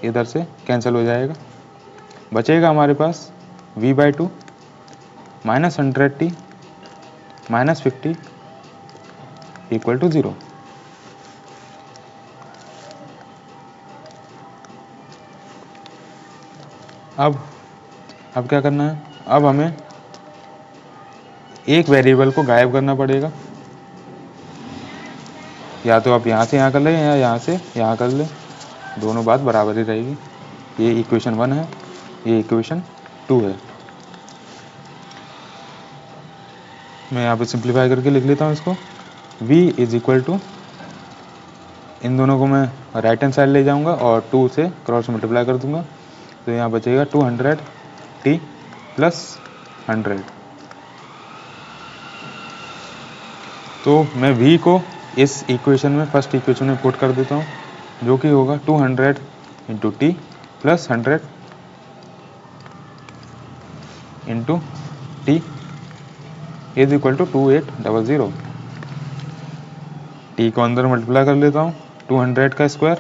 इधर से कैंसिल हो जाएगा, बचेगा हमारे पास v/2 minus 100 T minus 50 equal to 0। अब क्या करना है, अब हमें एक वेरिएबल को गायब करना पड़ेगा, या तो आप यहाँ से यहाँ कर लें या यहाँ से यहाँ कर लें, दोनों बात बराबर ही रहेगी। ये इक्वेशन 1 है, ये इक्वेशन 2 है। मैं यहाँ पे सिंप्लीफाई करके लिख लेता हूँ इसको। v इज इक्वल टू, इन दोनों को मैं राइट हैंड साइड ले जाऊँगा और 2 से क्रॉस मल्टीप्लाई कर दूंगा, तो यहाँ बचेगा 200t प्लस 100। तो मैं v को इस इक्वेशन में, फर्स्ट इक्वेशन में पुट कर देता हूँ, जो कि होगा 200 into T plus 100 into T is equal to 2800। T को अंदर मल्टीप्लाई कर लेता हूँ, 200 का स्क्वायर,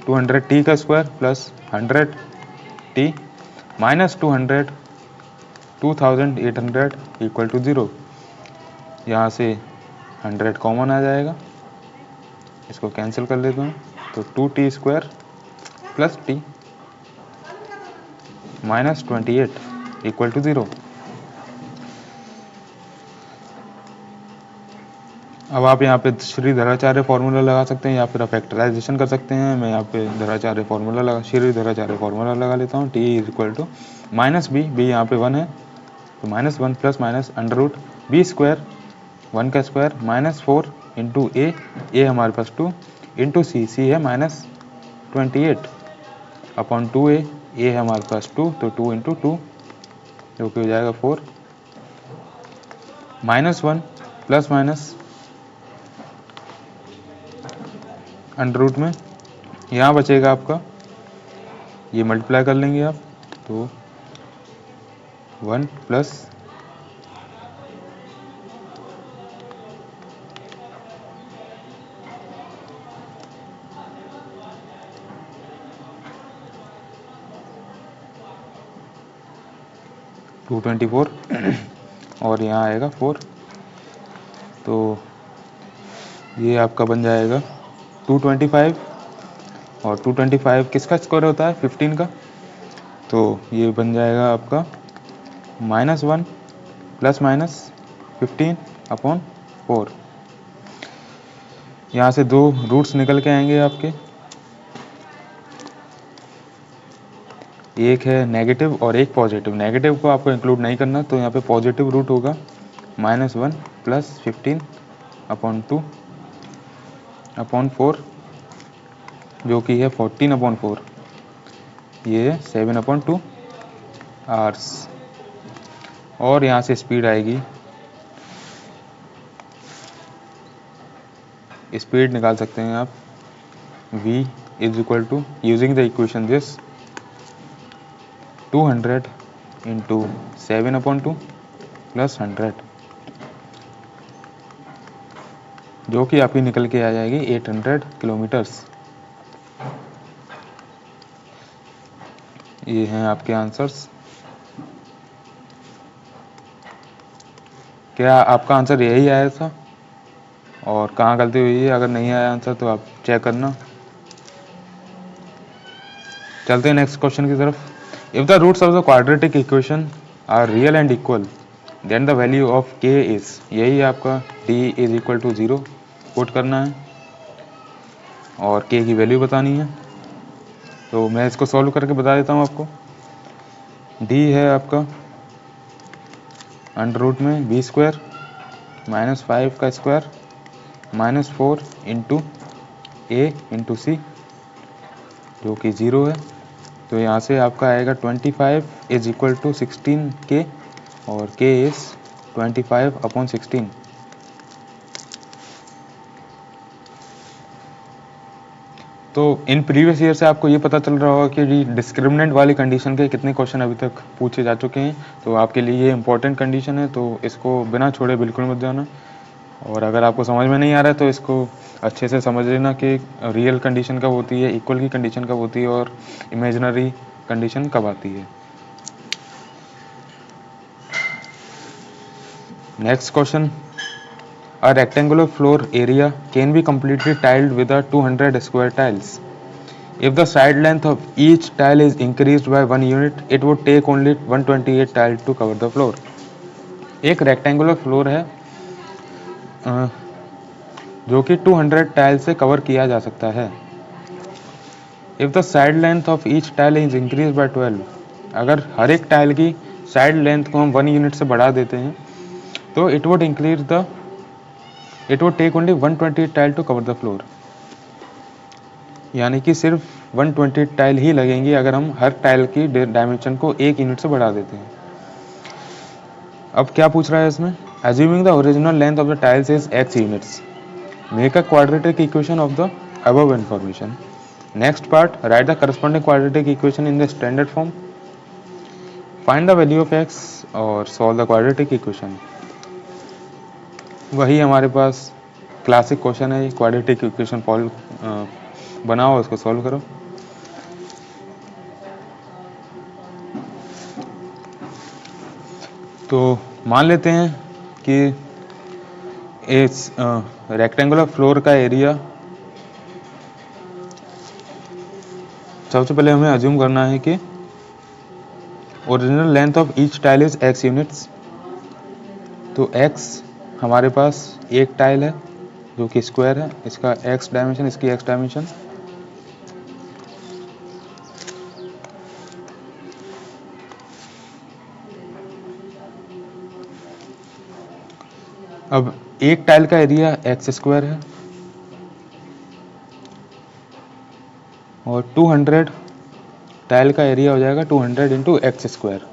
200 टी का square plus 100 T minus 200 2800 equal to 0। यहाँ से 100 कॉमन आ जाएगा, इसको कैंसिल कर लेता हूँ, तो 2t square plus T minus 28 equal to 0। अब आप यहाँ पे श्रीधराचार्य फॉर्मूला लगा सकते हैं या फिर आप फैक्टराइजेशन कर सकते हैं। मैं यहाँ पे धराचार्य फॉर्मूला लगा श्रीधराचार्य फॉर्मूला लगा लेता हूँ। T is equal to minus B यहाँ पे 1 है, तो -1 plus minus under root B square 1 का स्क्वायर माइनस 4 इंटू ए हमारे पास 2 इंटू सी है -28 अपॉन 2a है हमारे पास 2, तो 2 इंटू 2 जो कि हो जाएगा 4 -1 प्लस माइनस अंडर रूट में यहाँ बचेगा आपका, ये मल्टीप्लाई कर लेंगे आप, तो 1 प्लस $224 और यहाँ आएगा 4, तो ये आपका बन जाएगा 225, और 225 किसका स्क्वायर होता है 15 का, तो ये बन जाएगा आपका -1 प्लस माइनस 15 अपॉन 4। यहाँ से 2 रूट्स निकल के आएंगे आपके, एक है नेगेटिव और एक पॉजिटिव। नेगेटिव को आपको इंक्लूड नहीं करना, तो यहाँ पे पॉजिटिव रूट होगा -1 प्लस 15 अपॉन 2 अपॉन 4, जो कि है 14 अपॉन 4, ये है 7 अपॉन 2 आवर्स। और यहाँ से स्पीड आएगी, स्पीड निकाल सकते हैं आप, v is equal to using the equation this 200 into 7 upon 2 plus 100, जो कि आपकी निकल के आ जाएगी 800 किलोमीटर्स। ये हैं आपके आंसर्स। क्या आपका आंसर यही आया था और कहाँ गलती हुई है? अगर नहीं आया आंसर तो आप चेक करना। चलते हैं नेक्स्ट क्वेश्चन की तरफ। If the roots of the quadratic equation are real and equal then the value of k is, यही आपका d is equal to 0 put करना है और k की वैल्यू बतानी है। तो मैं इसको सॉल्व करके बता देता हूँ आपको। d है आपका अंडर रूट में b स्क्वायर -5 का स्क्वायर -4 इंटू a इंटू सी, जो कि 0 है। तो यहाँ से आपका आएगा 25 इज इक्वल टू 16k और k इज 25 अपॉन 16। तो इन प्रीवियस ईयर से आपको ये पता चल रहा होगा कि डिस्क्रिमिनेंट वाली कंडीशन के कितने क्वेश्चन अभी तक पूछे जा चुके हैं। तो आपके लिए ये इंपॉर्टेंट कंडीशन है, तो इसको बिना छोड़े बिल्कुल मत जाना। और अगर आपको समझ में नहीं आ रहा है तो इसको अच्छे से समझ लेना कि रियल कंडीशन कब होती है, इक्वल की कंडीशन कब होती है और इमेजिनरी कंडीशन कब आती है। Next question, a rectangular floor area can be completely tiled with a 200 square tiles. If the side length of each tile is increased by 1 unit, it would take only 128 tiles to cover the floor. एक rectangular floor है जो कि 200 tile से cover किया जा सकता है। If the side length of each tile is increase by 12, अगर हर एक टाइल की साइड लेंथ को हम 1 यूनिट से बढ़ा देते हैं तो it would take only 120 tile to cover the floor, यानी कि सिर्फ 120 टाइल ही लगेंगी अगर हम हर टाइल की डायमेंशन को 1 यूनिट से बढ़ा देते हैं। अब क्या पूछ रहा है इसमें, assuming the original length of the tiles is x units, make a quadratic equation of the above information. Next part, write the corresponding quadratic equation in the standard form. Find the value of x और solve the quadratic equation. वही हमारे पास classic question है, quadratic equation बनाओ, उसको solve करो। तो मान लेते हैं कि इस रेक्टेंगुलर फ्लोर का एरिया, सबसे पहले हमें अज्यूम करना है कि original length of each tile is x units. तो x हमारे पास एक टाइल है जो कि स्क्वायर है, इसका x डायमेंशन, इसकी x डायमेंशन। अब एक टाइल का एरिया x स्क्वायर है और 200 टाइल का एरिया हो जाएगा 200 इंटू एक्स स्क्वायर।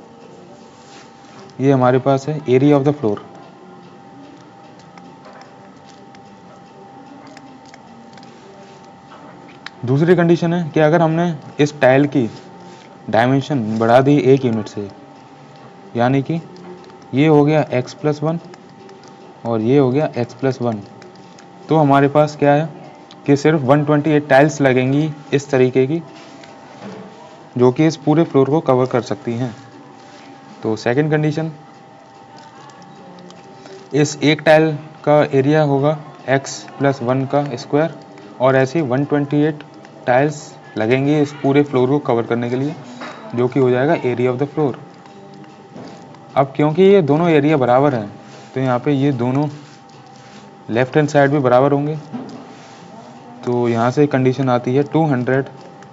ये हमारे पास है एरिया ऑफ द फ्लोर। दूसरी कंडीशन है कि अगर हमने इस टाइल की डायमेंशन बढ़ा दी 1 यूनिट से, यानी कि ये हो गया x+1 और ये हो गया x+1, तो हमारे पास क्या है कि सिर्फ 128 टाइल्स लगेंगी इस तरीके की, जो कि इस पूरे फ्लोर को कवर कर सकती हैं। तो सेकंड कंडीशन, इस एक टाइल का एरिया होगा x+1 का स्क्वायर और ऐसे 128 टाइल्स लगेंगे इस पूरे फ्लोर को कवर करने के लिए, जो कि हो जाएगा एरिया ऑफ द फ्लोर। अब क्योंकि ये दोनों एरिया बराबर हैं तो यहाँ पे ये दोनों लेफ्ट हैंड साइड भी बराबर होंगे। तो यहाँ से कंडीशन आती है 200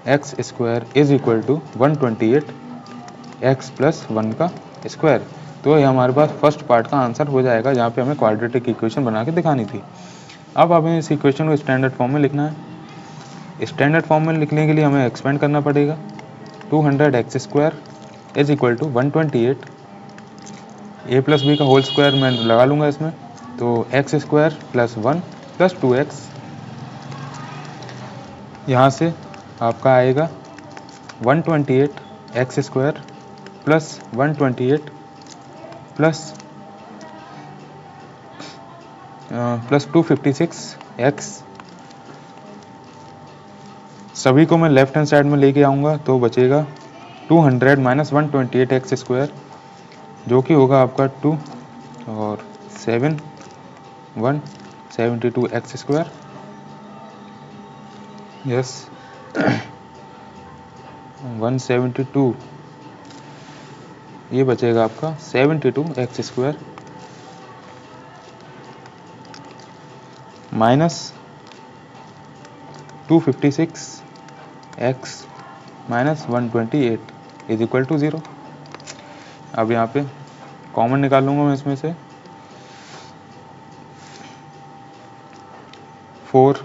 X square is equal to 128 x+1 का स्क्वायर। तो ये हमारे पास फर्स्ट पार्ट का आंसर हो जाएगा, जहाँ पे हमें क्वाड्रेटिक इक्वेशन बना के दिखानी थी। अब हमें इस इक्वेशन को स्टैंडर्ड फॉर्म में लिखना है। स्टैंडर्ड फॉर्म में लिखने के लिए हमें एक्सपेंड करना पड़ेगा। 200 X square is equal to 128 a+b का होल स्क्वायर मैं लगा लूँगा इसमें, तो x square plus 1 plus 2x, यहाँ से आपका आएगा 128 x square plus 128 plus 256 x. सभी को मैं लेफ्ट हैंड साइड में लेके आऊँगा तो बचेगा 200 माइनस 128 एक्स स्क्वायर, जो कि होगा आपका 2 और 7 172 एक्स स्क्वायर। यस 172, ये बचेगा आपका 72 X square minus 256 X minus 128 is equal to 0। अब यहाँ पे कॉमन निकाल लूँगा मैं इसमें से 4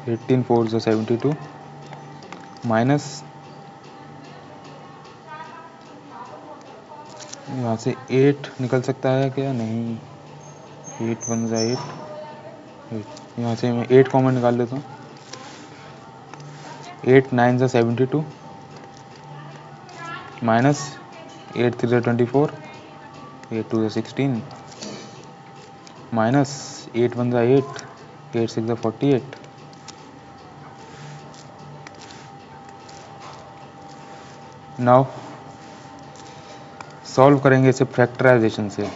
18 4 से 72 माइनस यहाँ से 8 निकल सकता है क्या, नहीं, 8 1 जा 8, यहाँ से मैं 8 कॉमन निकाल लेता हूँ। 8 9 से 72 माइनस 8 3 से 24 8 2 से 16 माइनस 8 1 जा 8 8 6 जा 48। नाउ सॉल्व करेंगे इसे फैक्टराइजेशन से।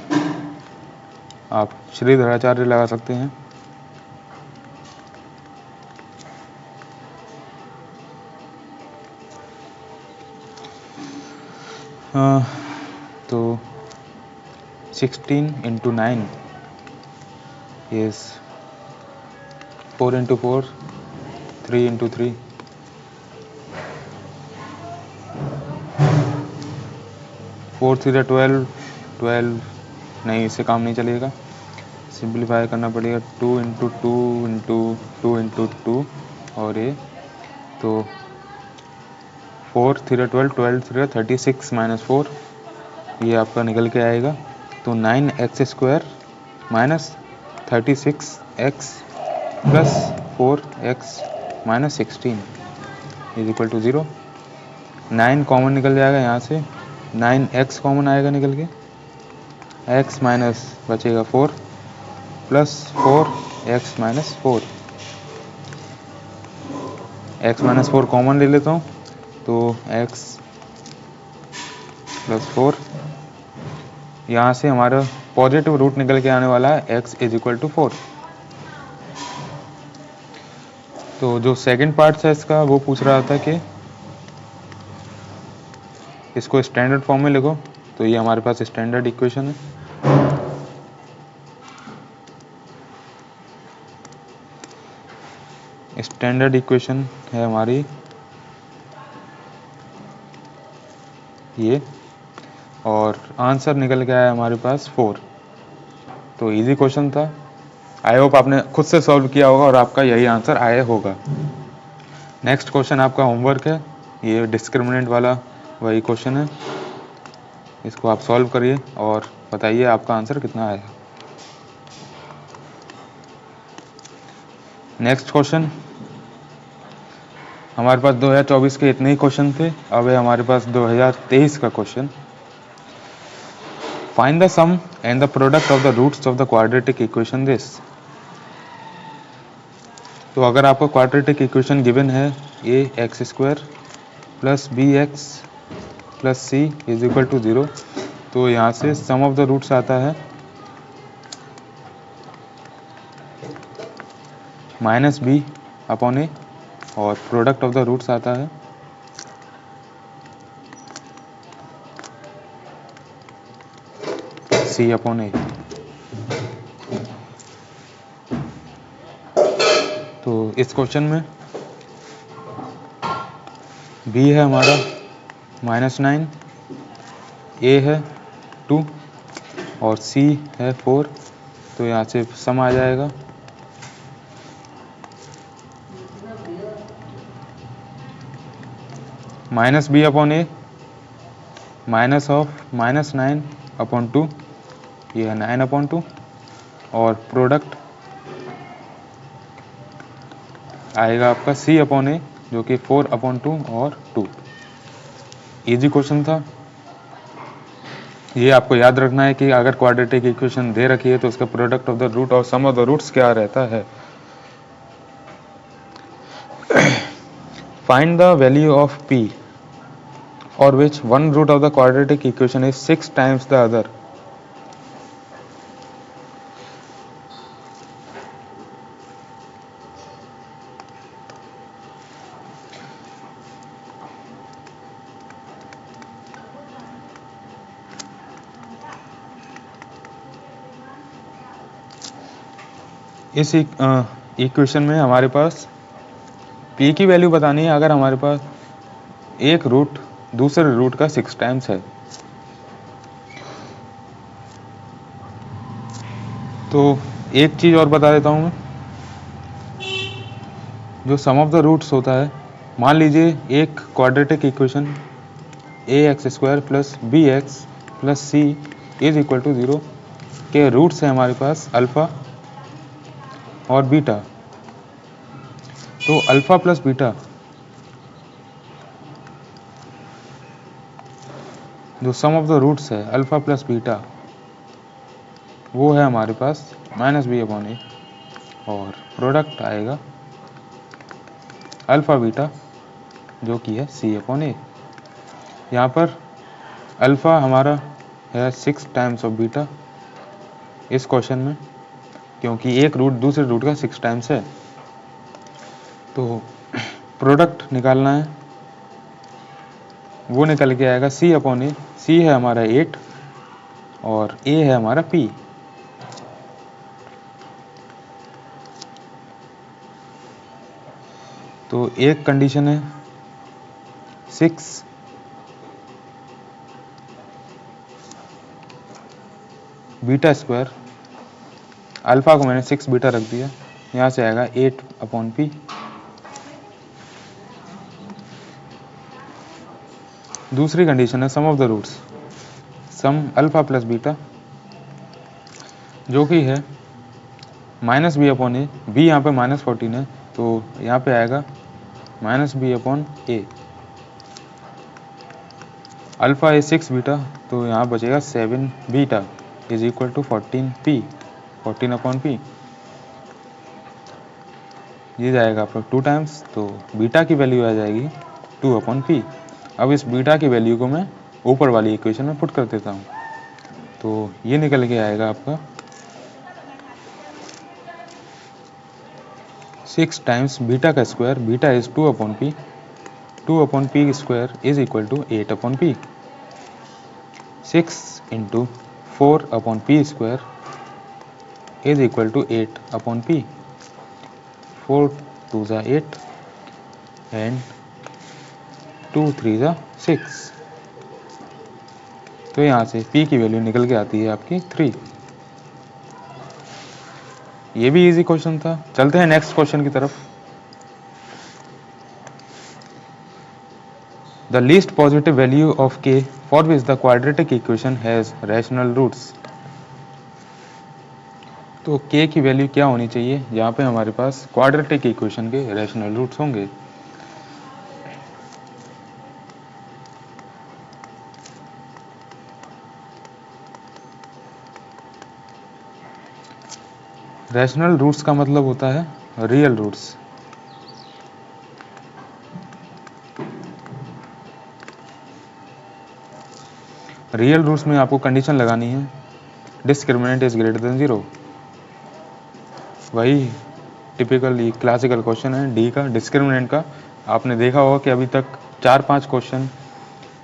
आप श्रीधराचार्य लगा सकते हैं। तो 16 into 9 is 4 into 4, 3 into 3, 4 3 12, 12 नहीं, इससे काम नहीं चलेगा, सिंप्लीफाई करना पड़ेगा। 2 इंटू 2 इंटू 2 इंटू 2 और ये तो 4 3 12, 12 3 36 माइनस 4, ये आपका निकल के आएगा। तो 9x² minus 36x plus 4x minus 16 is equal to 0। 9 common निकल जाएगा यहाँ से, 9x कॉमन आएगा निकल के, x माइनस बचेगा 4 plus 4x minus 4, x minus 4 common ले लेता हूँ तो x प्लस 4, यहाँ से हमारा पॉजिटिव रूट निकल के आने वाला है x इज इक्वल टू 4। तो जो सेकंड पार्ट है इसका वो पूछ रहा था कि इसको स्टैंडर्ड फॉर्म में लिखो, तो ये हमारे पास स्टैंडर्ड इक्वेशन है। स्टैंडर्ड इक्वेशन है हमारी ये, और आंसर निकल के आया हमारे पास 4। तो इजी क्वेश्चन था, आई होप आपने खुद से सॉल्व किया होगा और आपका यही आंसर आया होगा। नेक्स्ट क्वेश्चन आपका होमवर्क है, ये डिस्क्रिमिनेंट वाला वही क्वेश्चन है, इसको आप सॉल्व करिए और बताइए आपका आंसर कितना आया। नेक्स्ट क्वेश्चन, हमारे पास 2024 के इतने ही क्वेश्चन थे, अब है हमारे पास 2023 का question. Find the sum and the product of the roots of the quadratic equation this. तो अगर आपको क्वाड्रेटिक इक्वेशन गिवन है ax² plus bx plus c is equal to 0, तो यहाँ से सम ऑफ द रूट्स आता है -b अपॉन a और प्रोडक्ट ऑफ द रूट्स आता है c अपॉन a। तो इस क्वेश्चन में b है हमारा -9, a है 2 और c है 4, तो यहाँ से सम आ जाएगा -b upon a minus of -9 upon 2, ये है 9 अपॉन 2 और प्रोडक्ट आएगा आपका c अपॉन a जो कि 4 अपॉन 2 और 2। इजी क्वेश्चन था, ये आपको याद रखना है कि अगर क्वाड्रेटिक इक्वेशन दे रखी है तो उसका प्रोडक्ट ऑफ द रूट और सम ऑफ द रूट्स क्या रहता है। Find the value of p for which one root of the quadratic equation is 6 times the other। इस इक्वेशन में हमारे पास p की वैल्यू बतानी है अगर हमारे पास एक रूट दूसरे रूट का 6 टाइम्स है। तो एक चीज़ और बता देता हूँ मैं, जो सम ऑफ द रूट्स होता है, मान लीजिए एक quadratic equation ax² plus bx plus c is equal to 0 के रूट्स हैं हमारे पास अल्फ़ा और बीटा। तो अल्फ़ा प्लस बीटा जो सम ऑफ द रूट्स है अल्फ़ा प्लस बीटा वो है हमारे पास -b अपॉन a और प्रोडक्ट आएगा अल्फ़ा बीटा जो कि है c अपॉन a। यहाँ पर अल्फ़ा हमारा है 6 टाइम्स ऑफ बीटा इस क्वेश्चन में, क्योंकि एक रूट दूसरे रूट का 6 टाइम्स है। तो प्रोडक्ट निकालना है, वो निकल के आएगा c अपॉन a। c है हमारा 8 और ए है हमारा पी। तो एक कंडीशन है 6 बीटा स्क्वायर, अल्फा को मैंने 6 बीटा रख दिया, यहाँ से आएगा 8/p। दूसरी कंडीशन है sum of the roots, sum alpha plus beta, जो कि है -b/a। b यहाँ पे -14 है, तो यहाँ पे आएगा -b/a। अल्फा है 6 बीटा, तो यहाँ बचेगा 7 beta is equal to 14p, 14/p। ये जाएगा आपका 2 टाइम्स, तो बीटा की वैल्यू आ जाएगी 2/p। अब इस बीटा की वैल्यू को मैं ऊपर वाली इक्वेशन में पुट कर देता हूँ, तो ये निकल के आएगा आपका 6 टाइम्स बीटा का square, beta is 2/p, 2/p square is equal to 8/p। 6 into 4/p square is equal to 8/p। 4 2 ज़ा 8 एंड 2 3 ज़ा 6। तो यहाँ से p की वैल्यू निकल के आती है आपकी 3। ये भी इजी क्वेश्चन था। चलते हैं नेक्स्ट क्वेश्चन की तरफ। The least positive value of k for which the quadratic equation has rational roots. तो k की वैल्यू क्या होनी चाहिए जहाँ पे हमारे पास क्वाड्रेटिक इक्वेशन के रैशनल रूट्स होंगे। रैशनल रूट्स का मतलब होता है रियल रूट्स। रियल रूट्स में आपको कंडीशन लगानी है डिस्क्रिमिनेंट इज ग्रेटर देन 0। वही टिपिकल क्लासिकल क्वेश्चन है डी का, डिस्क्रिमिनेंट का। आपने देखा होगा कि अभी तक 4-5 क्वेश्चन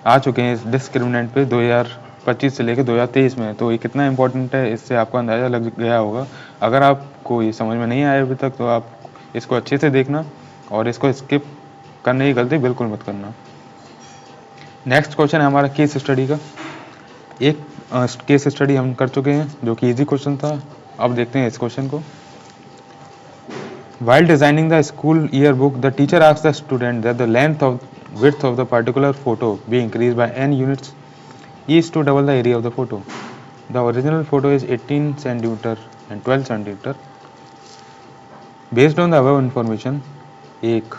आ चुके हैं इस डिस्क्रिमिनेंट पे 2025 से लेकर 2023 में। तो ये कितना इंपॉर्टेंट है इससे आपको अंदाज़ा लग गया होगा। अगर आपको ये समझ में नहीं आया अभी तक तो आप इसको अच्छे से देखना और इसको स्किप करने की गलती बिल्कुल मत करना। नेक्स्ट क्वेश्चन है हमारा केस स्टडी का। एक केस स्टडी हम कर चुके हैं जो कि इजी क्वेश्चन था। अब देखते हैं इस क्वेश्चन को। While designing the school yearbook, the teacher asked the student that the width of the particular photo be increased by n units each to double the area of the photo. The original photo is 18 cm and 12 cm. Based on the above information, एक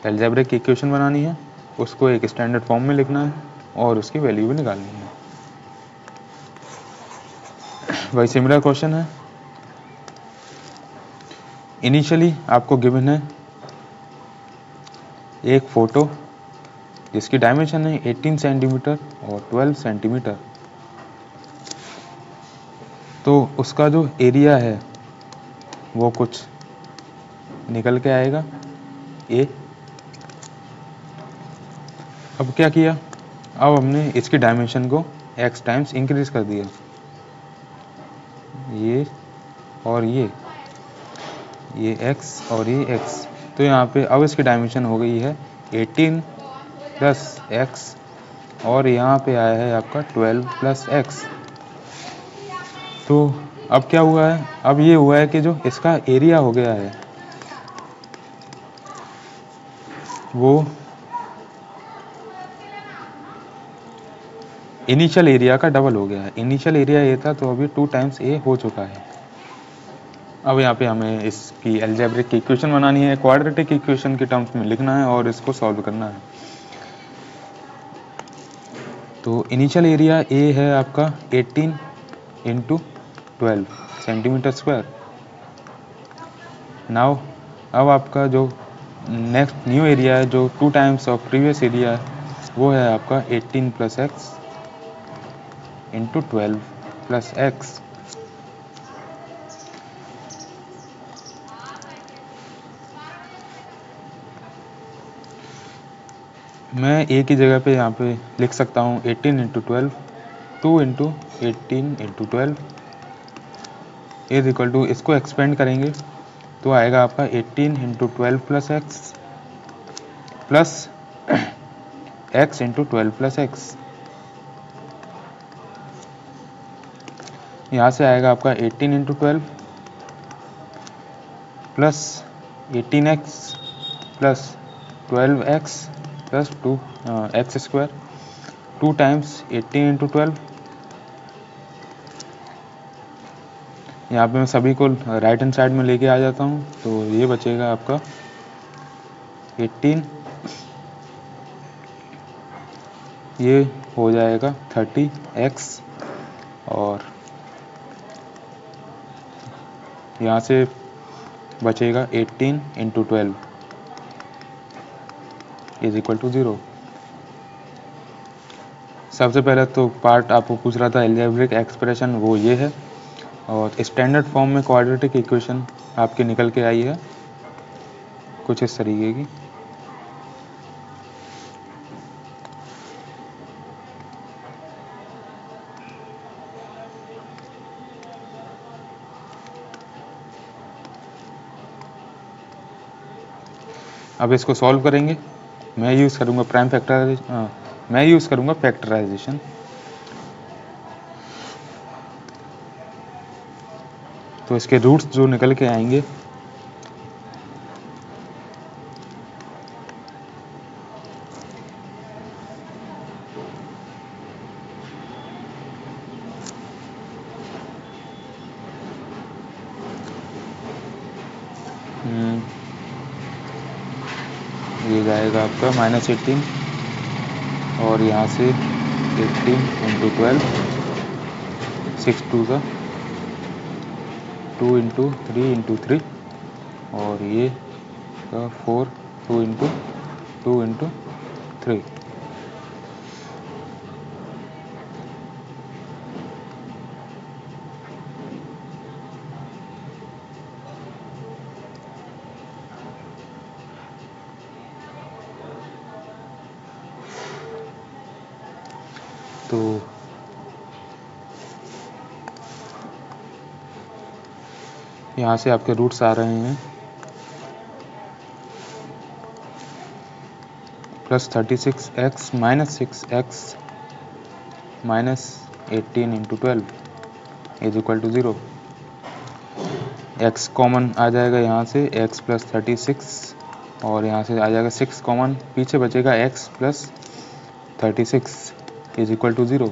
algebraic equation बनानी है, उसको एक standard form में लिखना है और उसकी वैल्यू भी निकालनी है। वही सिमिलर क्वेश्चन है। इनिशियली आपको गिवन है एक फ़ोटो जिसकी डायमेंशन है 18 सेंटीमीटर और 12 सेंटीमीटर। तो उसका जो एरिया है वो कुछ निकल के आएगा ए। अब क्या किया, अब हमने इसकी डायमेंशन को x टाइम्स इंक्रीज कर दिया, ये और ये x और ये x। तो यहाँ पे अब इसकी डायमेंशन हो गई है 18 प्लस x और यहाँ पे आया है आपका 12 प्लस x। तो अब क्या हुआ है, अब ये हुआ है कि जो इसका एरिया हो गया है वो इनिशियल एरिया का डबल हो गया है। इनिशियल एरिया ये था तो अभी 2 टाइम्स ए हो चुका है। अब यहाँ पे हमें इसकी अलजेब्रिक इक्वेशन बनानी है, क्वाड्रेटिक इक्वेशन के टर्म्स में लिखना है और इसको सॉल्व करना है। तो इनिशियल एरिया ए है आपका 18 इंटू 12 सेंटीमीटर स्क्वायर। नाउ अब आपका जो नेक्स्ट न्यू एरिया है जो 2 टाइम्स ऑफ प्रीवियस एरिया है वो है आपका 18 plus X into 12 plus x. मैं ए की जगह पे यहाँ पे लिख सकता हूँ 18 into 12 2 into 18 into 12 is equal to, इसको एक्सपेंड करेंगे तो आएगा आपका 18 into 12 plus X into 12 plus X. यहाँ से आएगा आपका 18 into 12 plus 18x plus 12x plus 2x square, 2 times 18 into 12। यहाँ पे मैं सभी को राइट हैंड साइड में लेके आ जाता हूँ, तो ये बचेगा आपका 18, ये हो जाएगा 30x, और यहाँ से बचेगा 18 इंटू 12 इज इक्वल टू 0। सबसे पहले तो पार्ट आपको पूछ रहा था एल्जेब्रिक एक्सप्रेशन, वो ये है, और स्टैंडर्ड फॉर्म में क्वाड्रेटिक इक्वेशन आपके निकल के आई है कुछ इस तरीके की। अब इसको सॉल्व करेंगे। मैं यूज़ करूँगा फैक्टराइजेशन। तो इसके रूट्स जो निकल के आएंगे, ये जाएगा आपका -18, और यहाँ से 18 इंटू 12, 6 2 का 2 इंटू 3 इंटू 3, और ये का 4 2 इंटू 2 इंटू 3। तो यहाँ से आपके रूट्स आ रहे हैं +36x minus 6x minus 18 into 12 is equal to 0। x common आ जाएगा यहाँ से, x प्लस 36, और यहाँ से आ जाएगा 6 कॉमन, पीछे बचेगा x plus 36 is equal to 0।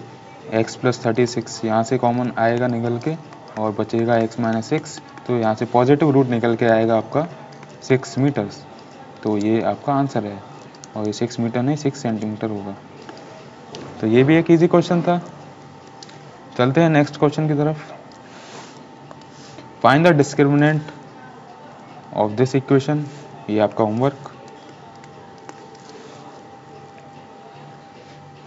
x plus 36 यहाँ से कॉमन आएगा निकल के, और बचेगा x माइनस 6, तो यहाँ से पॉजिटिव रूट निकल के आएगा आपका 6 मीटर्स। तो ये आपका आंसर है, और ये 6 मीटर नहीं 6 सेंटीमीटर होगा। तो ये भी एक इजी क्वेश्चन था। चलते हैं नेक्स्ट क्वेश्चन की तरफ। Find the discriminant of this equation, ये आपका homework.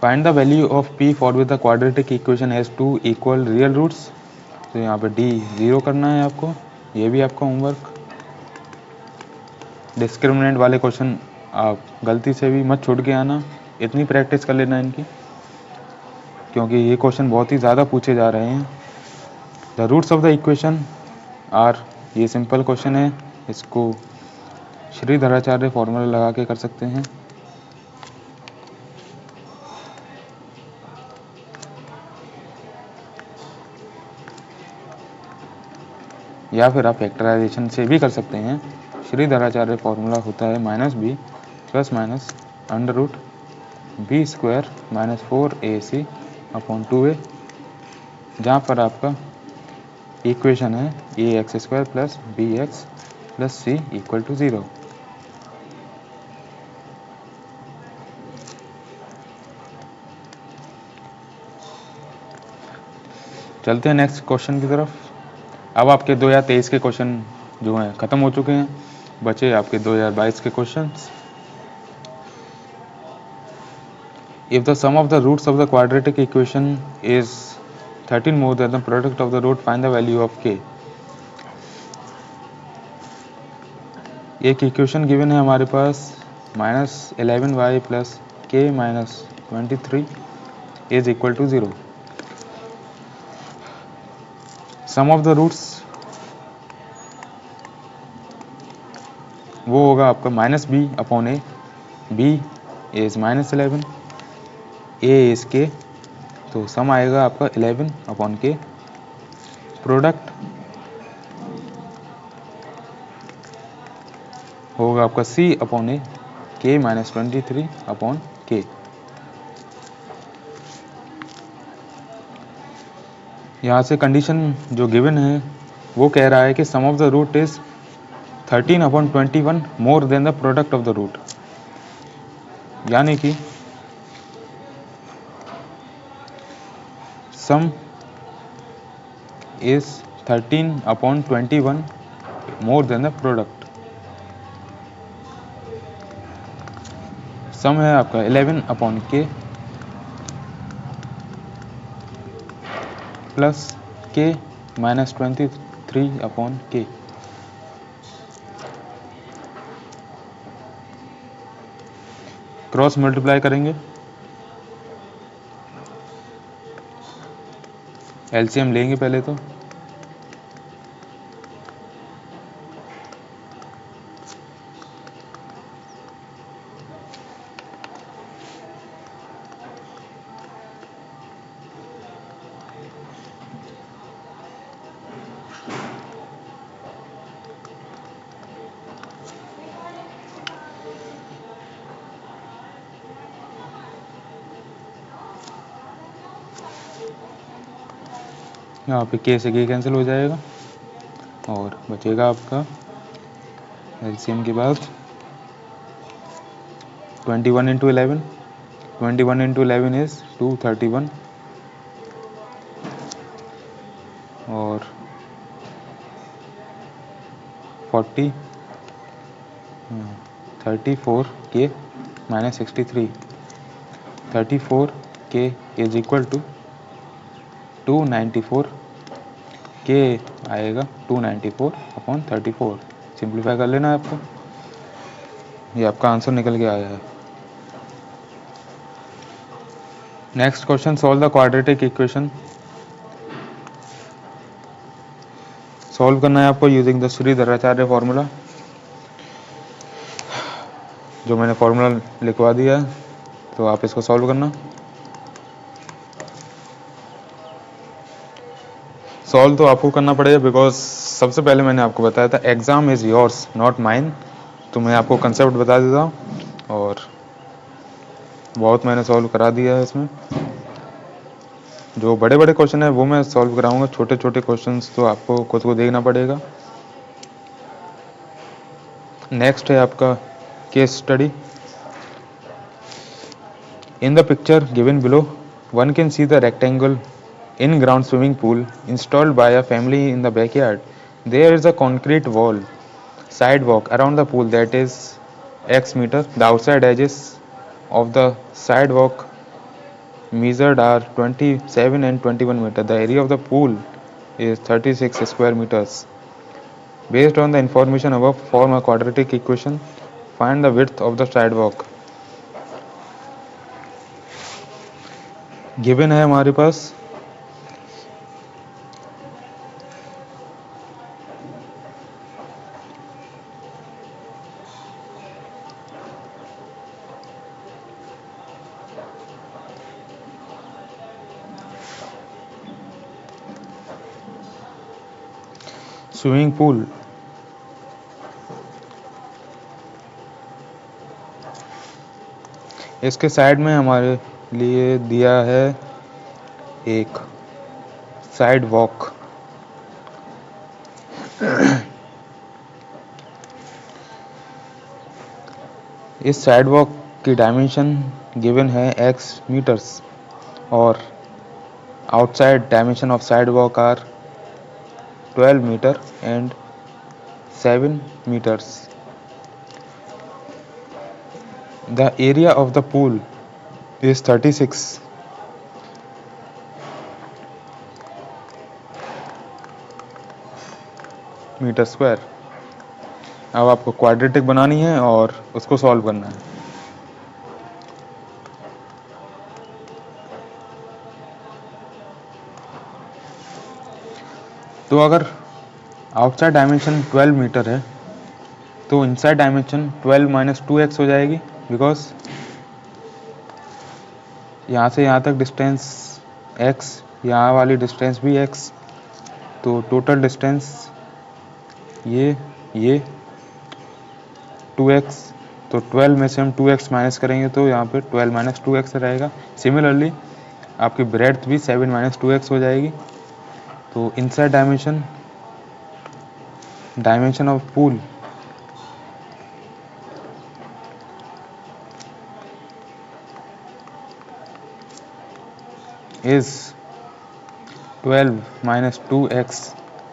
Find the value of p for with the quadratic equation has 2 equal real roots. तो यहाँ पे d 0 करना है आपको, ये भी आपका होमवर्क। डिस्क्रिमिनेंट वाले क्वेश्चन आप गलती से भी मत छोड़ के आना, इतनी प्रैक्टिस कर लेना इनकी, क्योंकि ये क्वेश्चन बहुत ही ज़्यादा पूछे जा रहे हैं। The roots of the equation are, ये सिंपल क्वेश्चन है, इसको श्रीधराचार्य फॉर्मूला लगा के कर सकते हैं। या फिर आप फैक्टराइजेशन से भी कर सकते हैं। श्रीधराचार्य फॉर्मूला होता है -b plus minus √b square minus 4ac upon 2a, जहाँ पर आपका इक्वेशन है ax² plus bx plus c equal to 0। चलते हैं नेक्स्ट क्वेश्चन की तरफ। अब आपके 2023 के क्वेश्चन जो हैं ख़त्म हो चुके हैं, बचे आपके 2022 के questions. If the sum of the roots of the quadratic equation is 13 more than the product of the root, find the value of k। एक इक्वेशन गिवन है हमारे पास -11y plus k minus 23 is equal to 0। Sum of the roots वो होगा आपका -b/a, b is -11, a is k, तो सम आएगा आपका 11/k। प्रोडक्ट होगा आपका c/a, k - 23/k। यहाँ से कंडीशन जो गिवन है वो कह रहा है कि sum of the root is 13/21 more than the product of the root, यानी कि sum is 13/21 more than the product. Sum है आपका 11/k plus k - 23/k। Cross multiply करेंगे, एलसीएम लेंगे पहले तो। यहाँ पे k से k कैंसिल हो जाएगा और बचेगा आपका एलसीएम के बाद 21 × 11, 21 × 11 इज 231 और 40 34k - 63, 34k is equal to 294, k आएगा 294/34। सिंप्लीफाई कर लेना है आपको, ये आपका आंसर निकल के आया है। Next question, solve the quadratic equation. Solve करना है आपको यूजिंग द श्रीधराचार्य फॉर्मूला, जो मैंने फॉर्मूला लिखवा दिया है, तो आप इसको सॉल्व करना। सॉल्व तो आपको करना पड़ेगा बिकॉज सबसे पहले मैंने आपको बताया था exam is yours not mine, तो मैं आपको कंसेप्ट बता देता हूँ और बहुत मैंने सॉल्व करा दिया है। इसमें जो बड़े बड़े क्वेश्चन है वो मैं सॉल्व कराऊंगा, छोटे छोटे क्वेश्चंस तो आपको खुद को देखना पड़ेगा। नेक्स्ट है आपका case study. In the picture given below one can see the rectangle in-ground swimming pool installed by a family in the backyard. There is a concrete wall sidewalk around the pool that is x meter. The outside edges of the sidewalk measured are 27 and 21 meter. The area of the pool is 36 square meters. Based on the information above, form a quadratic equation. Find the width of the sidewalk. Given है हमारे पास swimming pool, इसके side में हमारे लिए दिया है एक साइड वॉक। इस साइड वॉक की डायमेंशन गिवन है x मीटर्स और outside dimension of sidewalk are 12 metre and 7 meters. The area of the pool is 36 metre square. अब आपको क्वाड्रेटिक बनानी है और उसको सॉल्व करना है। तो अगर आउटसाइड डायमेंशन 12 मीटर है तो इनसाइड डायमेंशन 12 माइनस 2x हो जाएगी, बिकॉज यहाँ से यहाँ तक डिस्टेंस x, यहाँ वाली डिस्टेंस भी x, तो टोटल डिस्टेंस ये 2x, तो 12 में से हम 2x माइनस करेंगे तो यहाँ पे 12 माइनस 2x रहेगा। सिमिलरली आपकी ब्रेड्थ भी 7 माइनस 2x हो जाएगी। तो inside dimension of pool is 12 minus 2x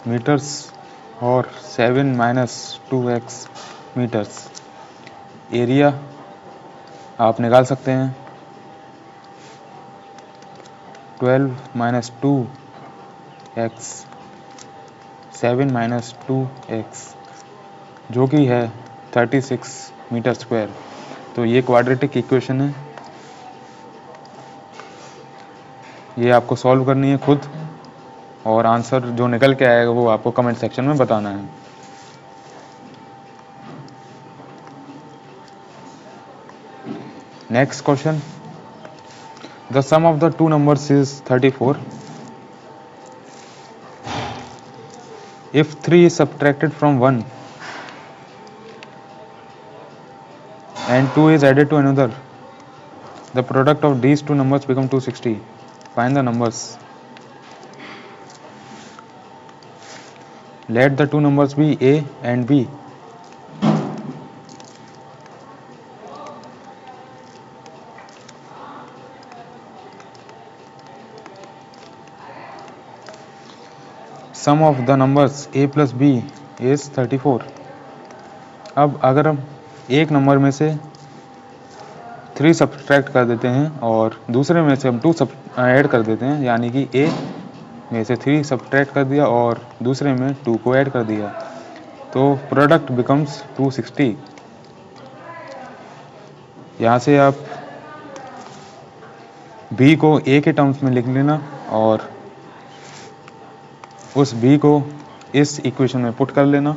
meters और 7 minus 2x meters। एरिया आप निकाल सकते हैं 12 minus 2x 7 minus 2x जो कि है 36 मीटर स्क्वायर। तो ये क्वाड्रेटिक इक्वेशन है, ये आपको सॉल्व करनी है खुद, और आंसर जो निकल के आएगा वो आपको कमेंट सेक्शन में बताना है। Next question, the sum of the two numbers is 34। If 3 is subtracted from 1 and 2 is added to another, the product of these two numbers become 260. Find the numbers. Let the two numbers be a and b. Sum of the numbers a plus b is 34. अब अगर हम एक number में से 3 subtract कर देते हैं और दूसरे में से हम 2 ऐड कर देते हैं, यानी कि a में से 3 सब्ट्रैक्ट कर दिया और दूसरे में 2 को ऐड कर दिया, तो प्रोडक्ट बिकम्स 260। यहाँ से आप b को a के टर्म्स में लिख लेना और उस b को इस इक्वेशन में पुट कर लेना,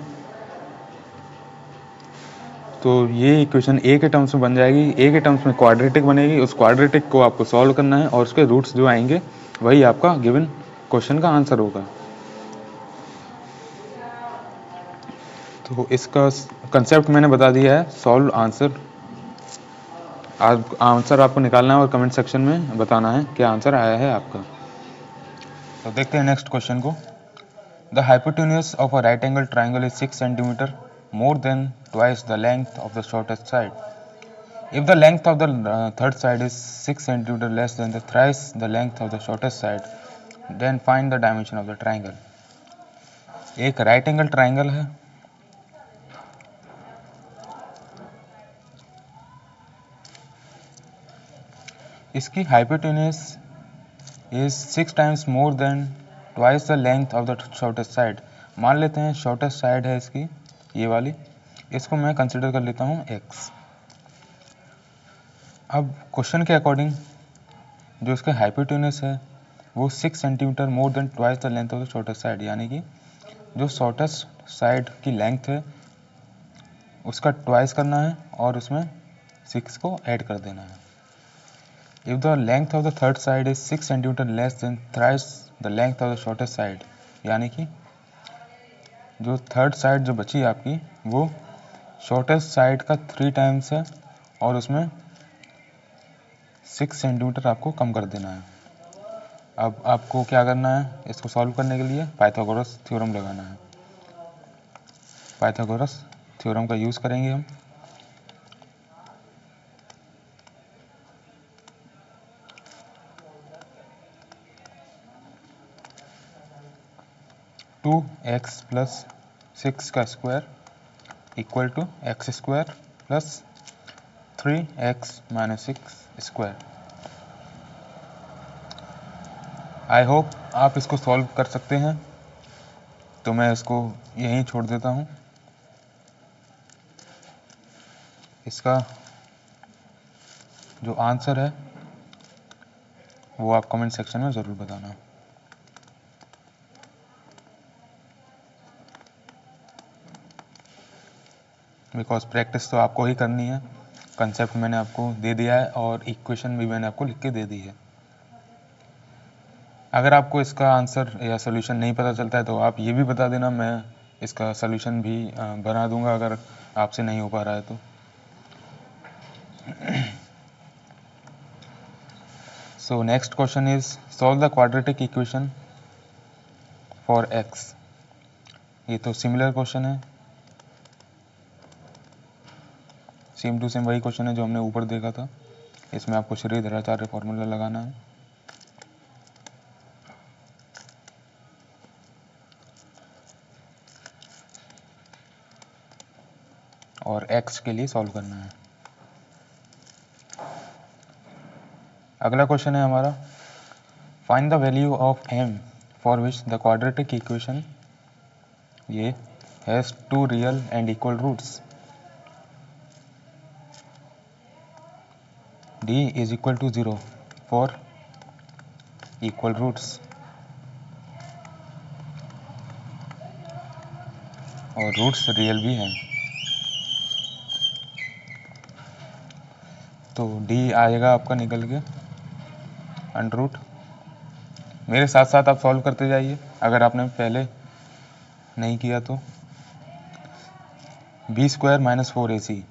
तो ये इक्वेशन a के टर्म्स में बन जाएगी। a के टर्म्स में क्वाड्रेटिक बनेगी, उस क्वाड्रेटिक को आपको सॉल्व करना है और उसके रूट्स जो आएंगे वही आपका गिवन क्वेश्चन का आंसर होगा। तो इसका कंसेप्ट मैंने बता दिया है, सॉल्व आंसर। आंसर आपको निकालना है और कमेंट सेक्शन में बताना है क्या आंसर आया है आपका। तो देखते हैं नेक्स्ट क्वेश्चन को। The hypotenuse of a right angle triangle is 6 centimetre more than twice the length of the shortest side. If the length of the third side is 6 cm less than the thrice the length of the shortest side, then find the dimension of the triangle. एक right angle triangle है, इसकी hypotenuse is 6 times more than twice the length of the shortest side. मान लेते हैं shortest side है इसकी ये वाली, इसको मैं कंसिडर कर लेता हूँ x। अब क्वेश्चन के अकॉर्डिंग जो इसके हाइपोटेन्यूज है वो 6 centimetre more than twice the length of the shortest side, यानी कि जो शॉर्टेस्ट साइड की लेंथ है उसका ट्वाइस करना है और उसमें 6 को ऐड कर देना है। If the length of the third side is 6 cm less than thrice the length of the shortest side, यानी कि जो थर्ड साइड जो बची आपकी वो शॉर्टेस्ट साइड का 3 टाइम्स है और उसमें 6 सेंटीमीटर आपको कम कर देना है। अब आपको क्या करना है, इसको सॉल्व करने के लिए पाइथागोरस थ्योरम लगाना है। पाइथागोरस थ्योरम का यूज़ करेंगे हम। टू एक्स प्लस 6 का square equal to X square plus 3x minus 6 square. I hope आप इसको सॉल्व कर सकते हैं, तो मैं इसको यहीं छोड़ देता हूँ। इसका जो आंसर है वो आप कमेंट सेक्शन में ज़रूर बताना। बिकॉज प्रैक्टिस तो आपको ही करनी है। कंसेप्ट मैंने आपको दे दिया है और इक्वेशन भी मैंने आपको लिख के दे दी है। अगर आपको इसका आंसर या सोल्यूशन नहीं पता चलता है तो आप ये भी बता देना, मैं इसका सोल्यूशन भी बना दूंगा अगर आपसे नहीं हो पा रहा है तो। So next question is solve the quadratic equation for x. ये तो सिमिलर क्वेश्चन है, सेम टू सेम वही क्वेश्चन है जो हमने ऊपर देखा था। इसमें आपको श्रीधराचार्य फॉर्मूला लगाना है और x के लिए सॉल्व करना है। अगला क्वेश्चन है हमारा, find the value of m for which the quadratic equation ये has two real and equal roots. d is equal to 0 for equal roots और रूट्स रियल भी हैं, तो d आएगा आपका निकल के अंडर रूट। मेरे साथ साथ आप सॉल्व करते जाइए अगर आपने पहले नहीं किया तो। b² माइनस 4ac,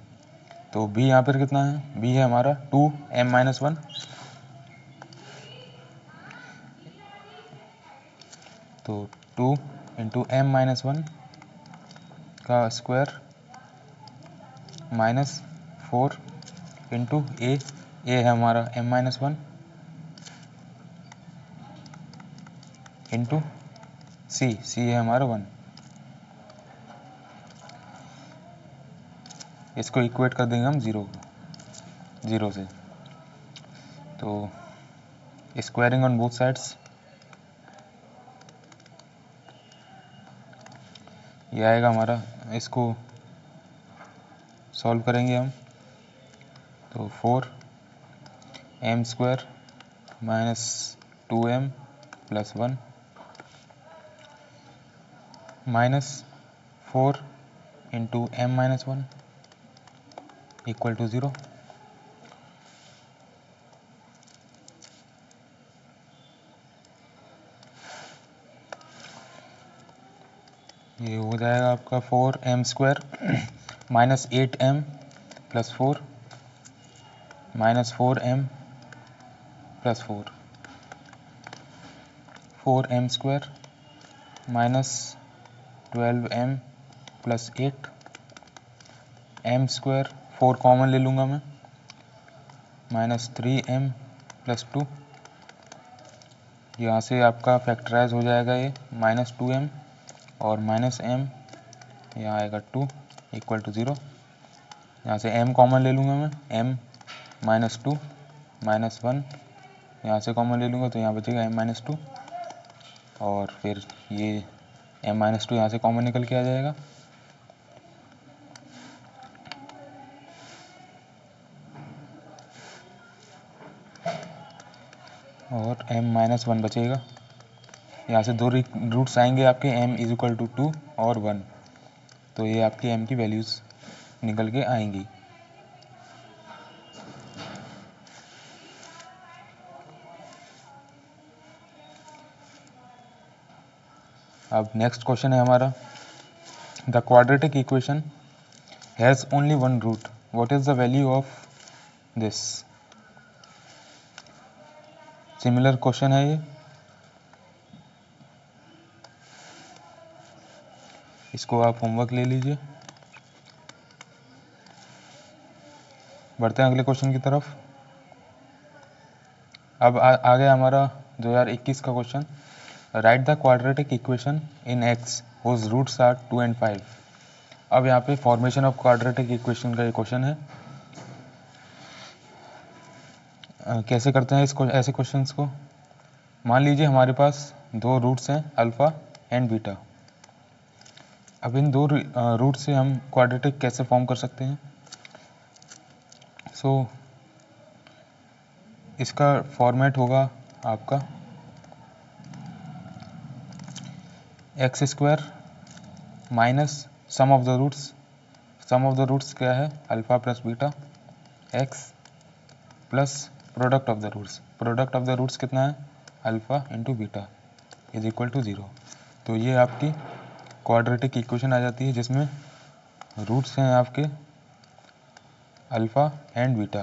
तो b यहाँ पर कितना है, b है हमारा 2m माइनस 1, तो 2 इंटू m माइनस 1 का स्क्वायर माइनस 4 इंटू ए है हमारा m माइनस 1 इंटू सी है हमारा 1। इसको इक्वेट कर देंगे हम 0 से, तो स्क्वायरिंग ऑन बोथ साइड्स ये आएगा हमारा। इसको सॉल्व करेंगे हम तो 4m² minus 2m plus 1 minus 4 into m minus 1 equal to 0। ये हो जाएगा आपका 4m² minus 8m plus 4 minus 4m plus 4m² minus 12m plus 8 m², 4 common ले लूँगा मैं, माइनस 3m प्लस 2। यहाँ से आपका फैक्टराइज हो जाएगा ये माइनस 2m और माइनस m, यहाँ आएगा 2 इक्वल टू 0। यहाँ से m कॉमन ले लूँगा मैं, m माइनस 2 माइनस 1, यहाँ से कॉमन ले लूँगा तो यहाँ बचेगा m माइनस 2 और फिर ये m माइनस 2 यहाँ से कॉमन निकल के आ जाएगा। और m माइनस 1 बचेगा। यहाँ से 2 रूट्स आएंगे आपके m इज इक्वल टू 2 और 1, तो ये आपकी m की वैल्यूज़ निकल के आएंगी। अब नेक्स्ट क्वेश्चन है हमारा, the quadratic equation has only one root, what is the value of this. Similar question है ये, इसको आप होमवर्क ले लीजिए। बढ़ते हैं अगले क्वेश्चन की तरफ। अब आ गया हमारा 2021 का question, write the quadratic equation in x whose roots are 2 and 5। अब यहाँ पे फॉर्मेशन ऑफ क्वाड्रेटिक इक्वेशन का ये क्वेश्चन है। कैसे करते हैं इसको, ऐसे क्वेश्चंस को, मान लीजिए हमारे पास 2 रूट्स हैं अल्फ़ा एंड बीटा। अब इन 2 रूट से हम क्वाड्रेटिक कैसे फॉर्म कर सकते हैं। सो इसका फॉर्मेट होगा आपका x² minus sum of the roots sum of the roots क्या है, alpha plus beta x plus product of the roots, product of the roots कितना है, alpha into beta is equal to 0। तो ये आपकी क्वाड्रेटिक इक्वेशन आ जाती है जिसमें रूट्स हैं आपके अल्फ़ा एंड बीटा।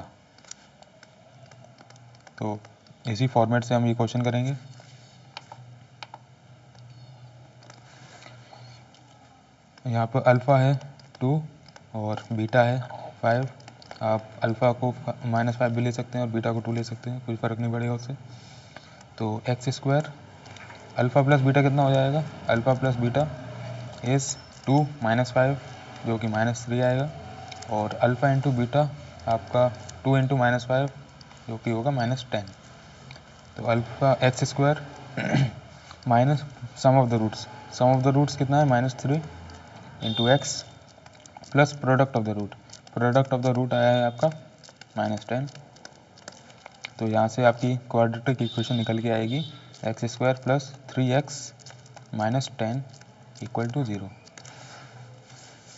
तो इसी फॉर्मेट से हम ये क्वेश्चन करेंगे। यहाँ पर अल्फ़ा है 2 और बीटा है 5। आप अल्फ़ा को -5 भी ले सकते हैं और बीटा को 2 ले सकते हैं, कोई फ़र्क नहीं पड़ेगा उससे। तो x square alpha plus beta कितना हो जाएगा, अल्फ़ा प्लस बीटा इज़ 2 -5 जो कि -3 आएगा, और अल्फ़ा इंटू बीटा आपका 2 इंटू -5 जो कि होगा -10। तो alpha x square minus sum of the roots कितना है, -3 into x plus product of the root आया है आपका -10। तो यहाँ से आपकी क्वाड्रेटिक इक्वेशन निकल के आएगी x square plus 3x minus 10 equal to 0।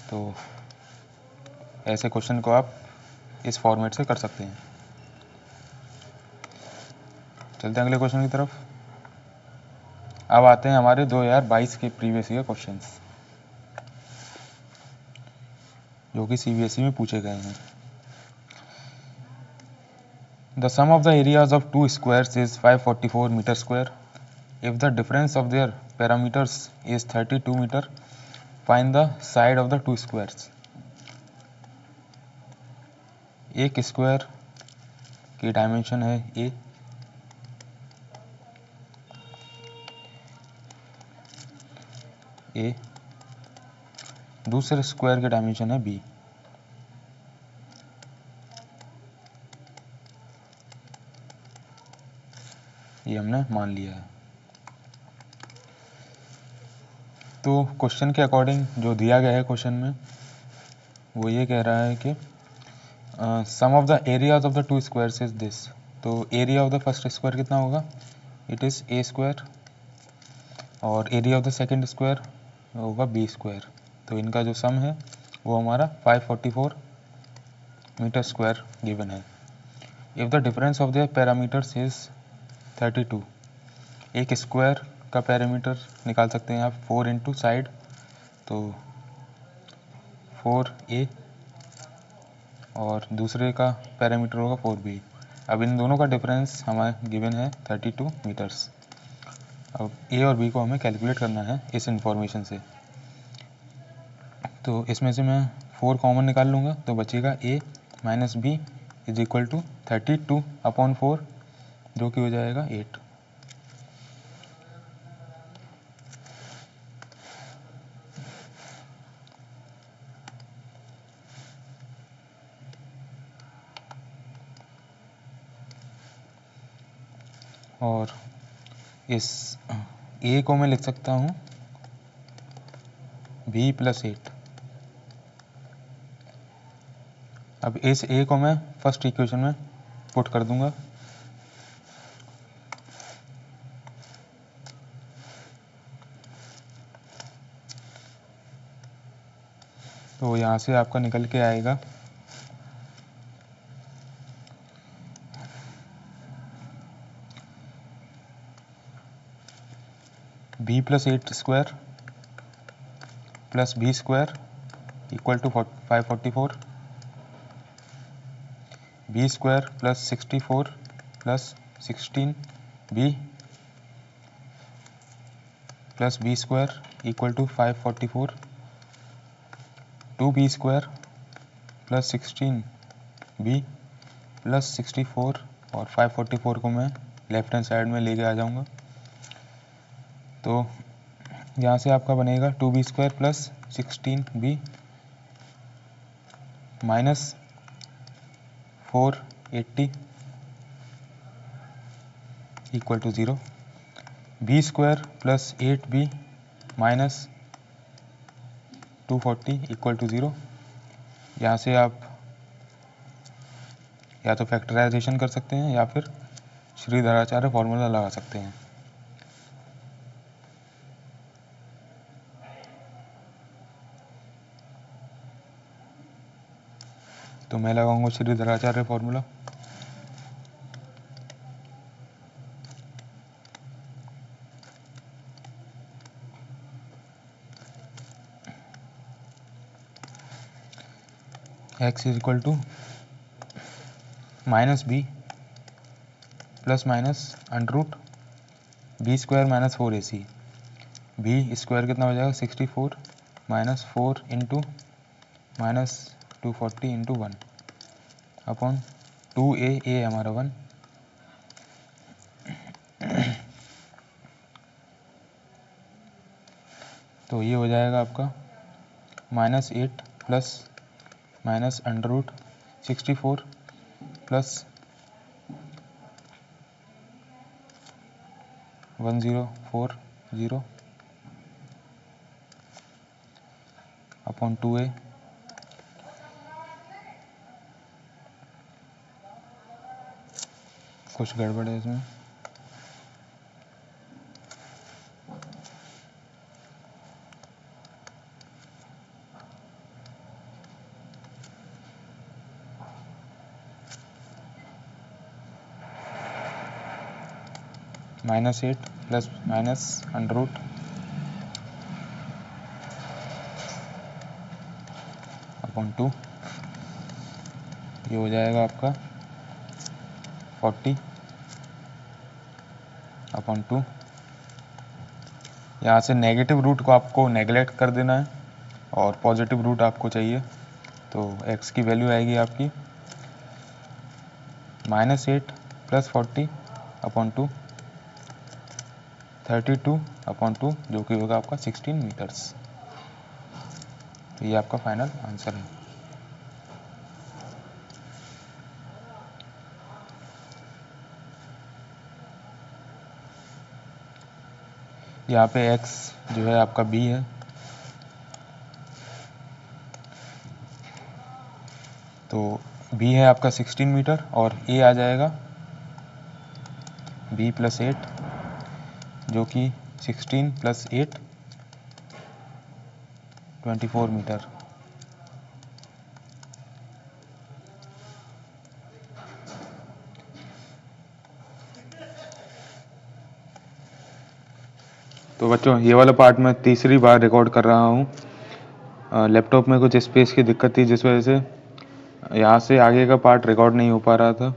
तो ऐसे क्वेश्चन को आप इस फॉर्मेट से कर सकते हैं। चलते हैं अगले क्वेश्चन की तरफ। अब आते हैं हमारे 2022 के प्रीवियस ईयर क्वेश्चंस जो कि CBSE में पूछे गए हैं। The sum of the areas of 2 squares is 544 metre square. If the difference of their perimeters is 32 metre, find the side of the 2 squares. एक स्क्वायर की डायमेंशन है ए, दूसरे स्क्वायर की डायमेंशन है बी। ये हमने मान लिया है। तो क्वेश्चन के अकॉर्डिंग जो दिया गया है क्वेश्चन में वो ये कह रहा है कि sum of the areas of the 2 squares is this. तो area of the first square कितना होगा, इट इज़ ए स्क्वायर, और area of the second square होगा बी स्क्वायर। तो इनका जो सम है वो हमारा 544 मीटर स्क्वायर गिवन है। If the difference of the parameters is 32, एक स्क्वायर का पैरामीटर निकाल सकते हैं आप 4 इंटू साइड, तो 4a, और दूसरे का पैरामीटर होगा 4b। अब इन दोनों का डिफरेंस हमारा गिवन है 32 मीटर्स। अब a और b को हमें कैलकुलेट करना है इस इंफॉर्मेशन से। तो इसमें से मैं 4 कॉमन निकाल लूँगा, तो बचेगा a minus b is equal to 32/4 जो कि हो जाएगा 8। और इस a को मैं लिख सकता हूँ b प्लस 8। अब इस a को मैं फर्स्ट इक्वेशन में पुट कर दूंगा। तो यहाँ से आपका निकल के आएगा b plus 8 square plus b square equal to 544, b square plus 64 plus 16b plus b square equal to 544, 2b square plus 16b plus 64, और 544 को मैं लेफ्ट हैंड साइड में लेके आ जाऊंगा। तो यहाँ से आपका बनेगा 2b square plus 16b minus 480 equal to 0, b square plus 8b minus 240 equal to 0। यहाँ से आप या तो फैक्टराइजेशन कर सकते हैं या फिर श्रीधराचार्य फॉर्मूला लगा सकते हैं। तो मैं लगाऊंगा Sridharacharya formula. x is equal to minus B plus minus under root B square minus 4ac। B square कितना हो जाएगा 64 minus 4 into minus 240 into 1 upon 2a, a हमारा 1। तो ये हो जाएगा आपका -8 plus minus under root 64 plus 1040 upon 2a। कुछ गड़बड़ है इसमें। -8 plus minus under root upon 2, ये हो जाएगा आपका 40 अपॉन 2। यहाँ से नेगेटिव रूट को आपको नेगलेक्ट कर देना है और पॉजिटिव रूट आपको चाहिए। तो x की वैल्यू आएगी आपकी -8 प्लस 40 अपॉन 2 32 अपॉन 2, जो कि होगा आपका 16 मीटर्स। तो ये आपका फाइनल आंसर है। यहाँ पे x जो है आपका b है, तो b है आपका 16 मीटर और a आ जाएगा b प्लस 8, जो कि 16 प्लस 8 24 मीटर। तो बच्चों ये वाला पार्ट मैं तीसरी बार रिकॉर्ड कर रहा हूँ। लैपटॉप में कुछ स्पेस की दिक्कत थी, जिस वजह से यहाँ से आगे का पार्ट रिकॉर्ड नहीं हो पा रहा था।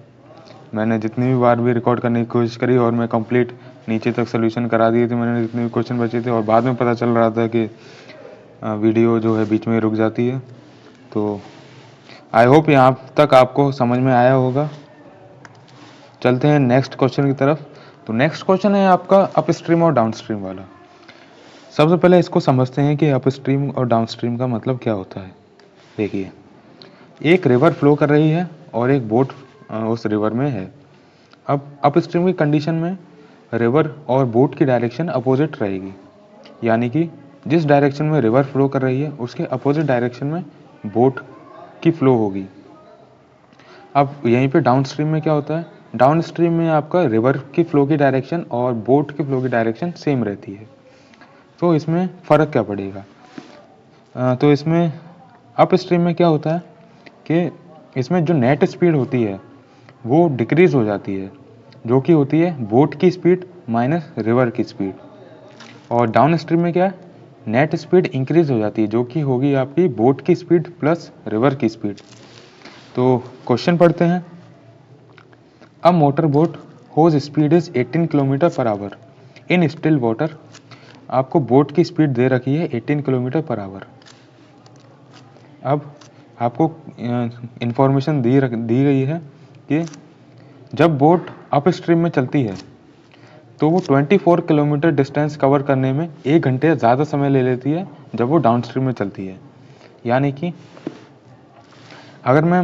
मैंने जितनी भी बार भी रिकॉर्ड करने की कोशिश करी और मैं कंप्लीट नीचे तक सोल्यूशन करा दिए थे मैंने, जितने भी क्वेश्चन बचे थे, और बाद में पता चल रहा था कि वीडियो जो है बीच में रुक जाती है। तो आई होप यहाँ तक आपको समझ में आया होगा। चलते हैं नेक्स्ट क्वेश्चन की तरफ। तो नेक्स्ट क्वेश्चन है आपका अप स्ट्रीम और डाउन स्ट्रीम वाला। सबसे पहले इसको समझते हैं कि अप स्ट्रीम और डाउन स्ट्रीम का मतलब क्या होता है। देखिए, एक रिवर फ्लो कर रही है और एक बोट उस रिवर में है। अब अप स्ट्रीम की कंडीशन में रिवर और बोट की डायरेक्शन अपोजिट रहेगी, यानी कि जिस डायरेक्शन में रिवर फ्लो कर रही है उसके अपोजिट डायरेक्शन में बोट की फ्लो होगी। अब यहीं पे डाउन स्ट्रीम में क्या होता है, डाउन स्ट्रीम में आपका रिवर की फ्लो की डायरेक्शन और बोट की फ्लो की डायरेक्शन सेम रहती है। तो इसमें फ़र्क क्या पड़ेगा? तो इसमें अप स्ट्रीम में क्या होता है कि इसमें जो नेट स्पीड होती है वो डिक्रीज हो जाती है, जो कि होती है बोट की स्पीड माइनस रिवर की स्पीड। और डाउन स्ट्रीम में क्या है, नेट स्पीड इंक्रीज हो जाती है, जो कि होगी आपकी बोट की स्पीड प्लस रिवर की स्पीड। तो क्वेश्चन पढ़ते हैं। A motor boat whose speed is 18 kilometre per hour in still water. आपको बोट की स्पीड दे रखी है 18 किलोमीटर पर आवर। अब आपको इंफॉर्मेशन दी गई है कि जब बोट अप स्ट्रीम में चलती है तो वो 24 किलोमीटर डिस्टेंस कवर करने में 1 घंटे ज़्यादा समय ले लेती है जब वो डाउन स्ट्रीम में चलती है। यानी कि अगर मैं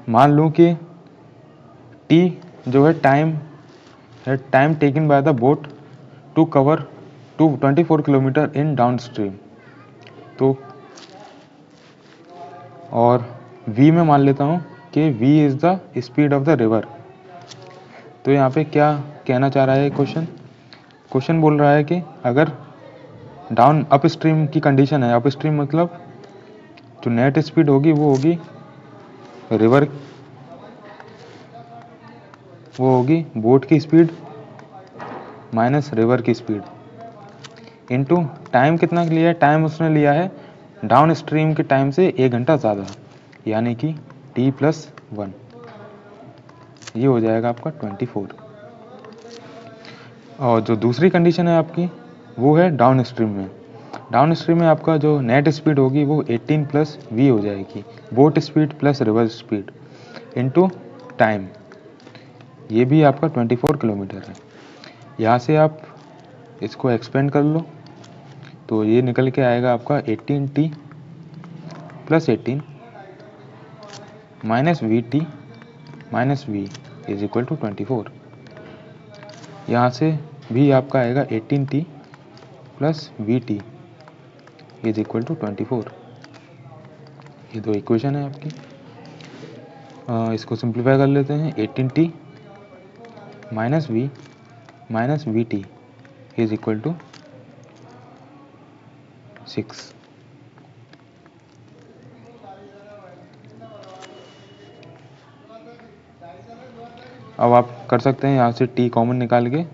मान लूँ कि टी जो है time taken by the boat to cover 24 kilometre in downstream, तो और v में मान लेता हूँ कि v is the speed of the river. तो यहाँ पे क्या कहना चाह रहा है क्वेश्चन बोल रहा है कि अगर डाउन अप स्ट्रीम की कंडीशन है, अप स्ट्रीम मतलब जो नेट स्पीड होगी वो होगी रिवर वो होगी बोट की स्पीड माइनस रिवर की स्पीड इनटू टाइम कितना लिया है, टाइम उसने लिया है डाउन स्ट्रीम के टाइम से 1 घंटा ज़्यादा, यानी कि t+1, ये हो जाएगा आपका 24। और जो दूसरी कंडीशन है आपकी वो है डाउन स्ट्रीम में। डाउन स्ट्रीम में आपका जो नेट स्पीड होगी वो 18 प्लस वी हो जाएगी, boat speed plus river speed into time, ये भी आपका 24 किलोमीटर है। यहाँ से आप इसको एक्सपेंड कर लो तो ये निकल के आएगा आपका 18t plus 18 minus v minus v is equal to 24। यहाँ से भी आपका आएगा 18t plus v is equal to 24। ये दो इक्वेशन है आपकी। इसको सिंप्लीफाई कर लेते हैं। 18t minus v t is equal to 6। अब आप कर सकते हैं यहाँ से t कॉमन निकाल के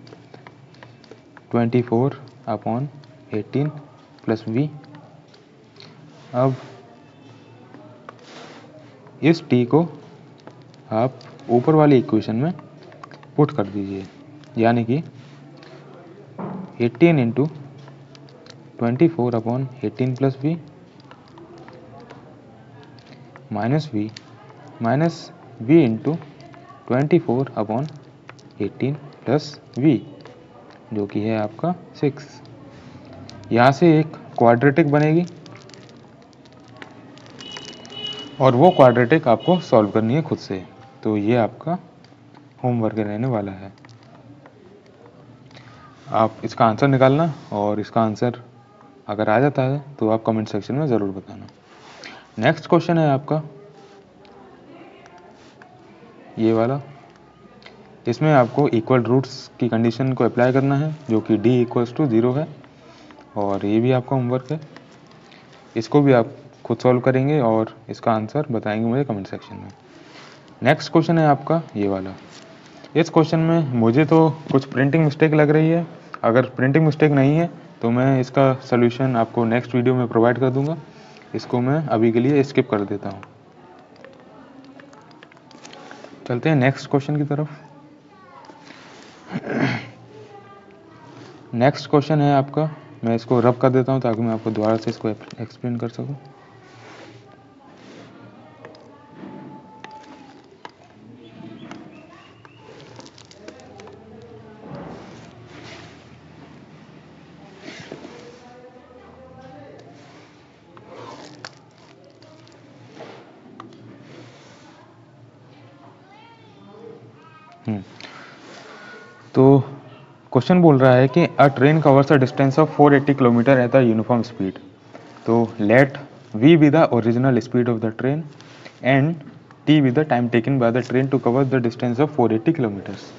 24/18 प्लस v। अब इस t को आप ऊपर वाली इक्वेशन में पुट कर दीजिए, यानी कि 18 into 24/18 plus v minus v into 24/18 plus v, जो कि है आपका 6। यहाँ से एक क्वाड्रेटिक बनेगी और वो क्वाड्रेटिक आपको सॉल्व करनी है खुद से। तो ये आपका होमवर्क रहने वाला है। आप इसका आंसर निकालना और इसका आंसर अगर आ जाता है तो आप कमेंट सेक्शन में ज़रूर बताना। नेक्स्ट क्वेश्चन है आपका ये वाला। इसमें आपको इक्वल रूट्स की कंडीशन को अप्लाई करना है, जो कि d = 0 है, और ये भी आपका होमवर्क है। इसको भी आप खुद सॉल्व करेंगे और इसका आंसर बताएंगे मुझे कमेंट सेक्शन में। नेक्स्ट क्वेश्चन है आपका ये वाला। इस क्वेश्चन में मुझे तो कुछ प्रिंटिंग मिस्टेक लग रही है। अगर प्रिंटिंग मिस्टेक नहीं है तो मैं इसका सलूशन आपको नेक्स्ट वीडियो में प्रोवाइड कर दूंगा। इसको मैं अभी के लिए स्किप कर देता हूँ। चलते हैं नेक्स्ट क्वेश्चन की तरफ। नेक्स्ट क्वेश्चन है आपका, मैं इसको रब कर देता हूँ ताकि मैं आपको दोबारा से इसको एक्सप्लेन कर सकूँ। तो क्वेश्चन बोल रहा है कि a train covers a distance of 480 kilometer at the uniform speed. तो let v be the original speed of the train and t be the time taken by the train to cover the distance of 480 kilometers.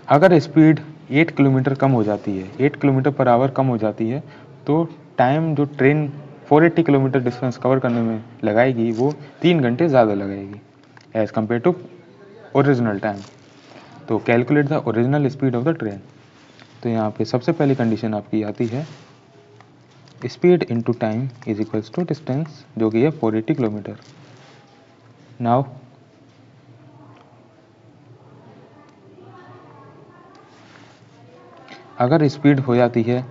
अगर speed 8 kilometer कम हो जाती है, 8 kilometre per our कम हो जाती है, तो टाइम जो ट्रेन 480 किलोमीटर डिस्टेंस कवर करने में लगाएगी वो 3 घंटे ज़्यादा लगाएगी as compare to original time. तो calculate the original speed of the train. तो यहाँ पे सबसे पहली कंडीशन आपकी आती है speed into time is equals to distance, जो कि है 480 किलोमीटर। नाउ अगर स्पीड हो जाती है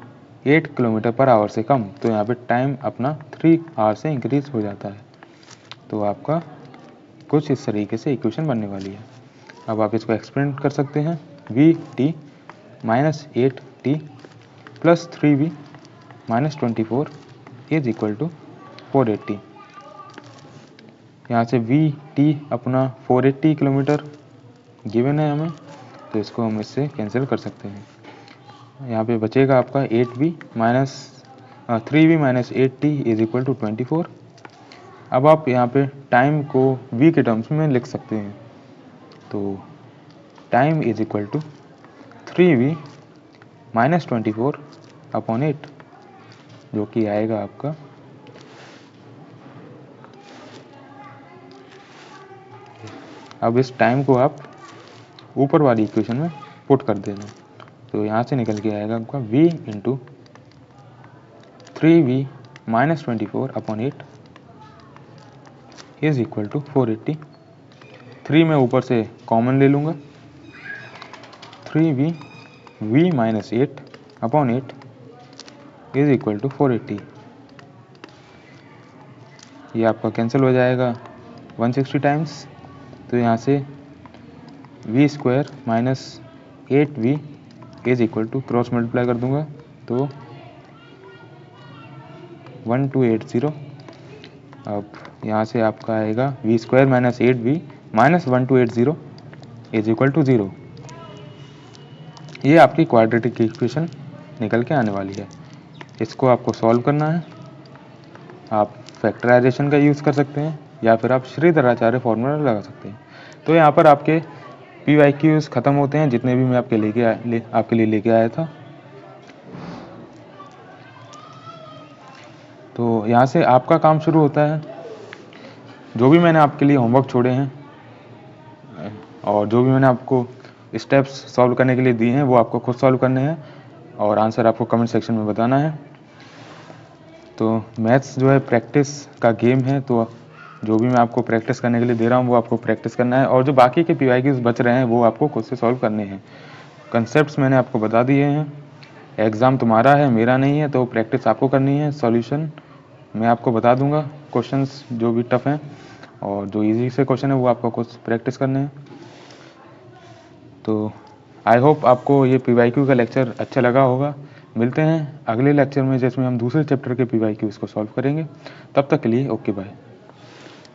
8 किलोमीटर पर आवर से कम, तो यहाँ पे टाइम अपना 3 आवर से इंक्रीज हो जाता है। तो आपका कुछ इस तरीके से इक्वेशन बनने वाली है। अब आप इसको एक्सपेंड कर सकते हैं। vt minus 8t plus 3v minus 24 is equal to 480। यहाँ से vt अपना 480 किलोमीटर गिवन है हमें, तो इसको हम इससे कैंसिल कर सकते हैं। यहाँ पे बचेगा आपका 3v minus 8t is equal to 24। अब आप यहाँ पे टाइम को v के टर्म्स में लिख सकते हैं। तो time is equal to 3v minus 24/8, जो कि आएगा आपका अब इस टाइम को आप ऊपर वाली इक्वेशन में पुट कर देना, तो यहाँ से निकल के आएगा आपका v into 3v minus 24/8 is equal to 480। 3 में ऊपर से कॉमन ले लूँगा, 3v v minus 8/8 is equal to 480। ये आपका कैंसिल हो जाएगा 160 टाइम्स, तो यहाँ से v square minus 8v is equal to cross multiply कर दूंगा तो 1280। अब यहाँ से आपका आएगा v square minus 8v minus 1280 is equal to 0। ये आपकी क्वाड्रेटिक इक्वेशन निकल के आने वाली है। इसको आपको सॉल्व करना है। आप फैक्टराइजेशन का यूज़ कर सकते हैं या फिर आप श्रीधराचार्य फॉर्मूला लगा सकते हैं। तो यहाँ पर आपके PYQs ख़त्म होते हैं, जितने भी मैं आपके लिए लेके आया था। तो यहाँ से आपका काम शुरू होता है। जो भी मैंने आपके लिए होमवर्क छोड़े हैं और जो भी मैंने आपको स्टेप्स सॉल्व करने के लिए दिए हैं वो आपको खुद सॉल्व करने हैं और आंसर आपको कमेंट सेक्शन में बताना है। तो मैथ्स जो है प्रैक्टिस का गेम है, तो जो भी मैं आपको प्रैक्टिस करने के लिए दे रहा हूँ वो आपको प्रैक्टिस करना है और जो बाकी के PYQs बच रहे हैं वो आपको खुद से सॉल्व करने हैं। कंसेप्ट्स मैंने आपको बता दिए हैं। एग्ज़ाम तुम्हारा है, मेरा नहीं है, तो प्रैक्टिस आपको करनी है। सॉल्यूशन मैं आपको बता दूंगा, क्वेश्चंस जो भी टफ हैं और जो इजी से क्वेश्चन है वो आपको कुछ प्रैक्टिस करने हैं। तो आई होप आपको ये PYQ का लेक्चर अच्छा लगा होगा। मिलते हैं अगले लेक्चर में जिसमें हम दूसरे चैप्टर के PYQs को सॉल्व करेंगे। तब तक के लिए ओके बाय।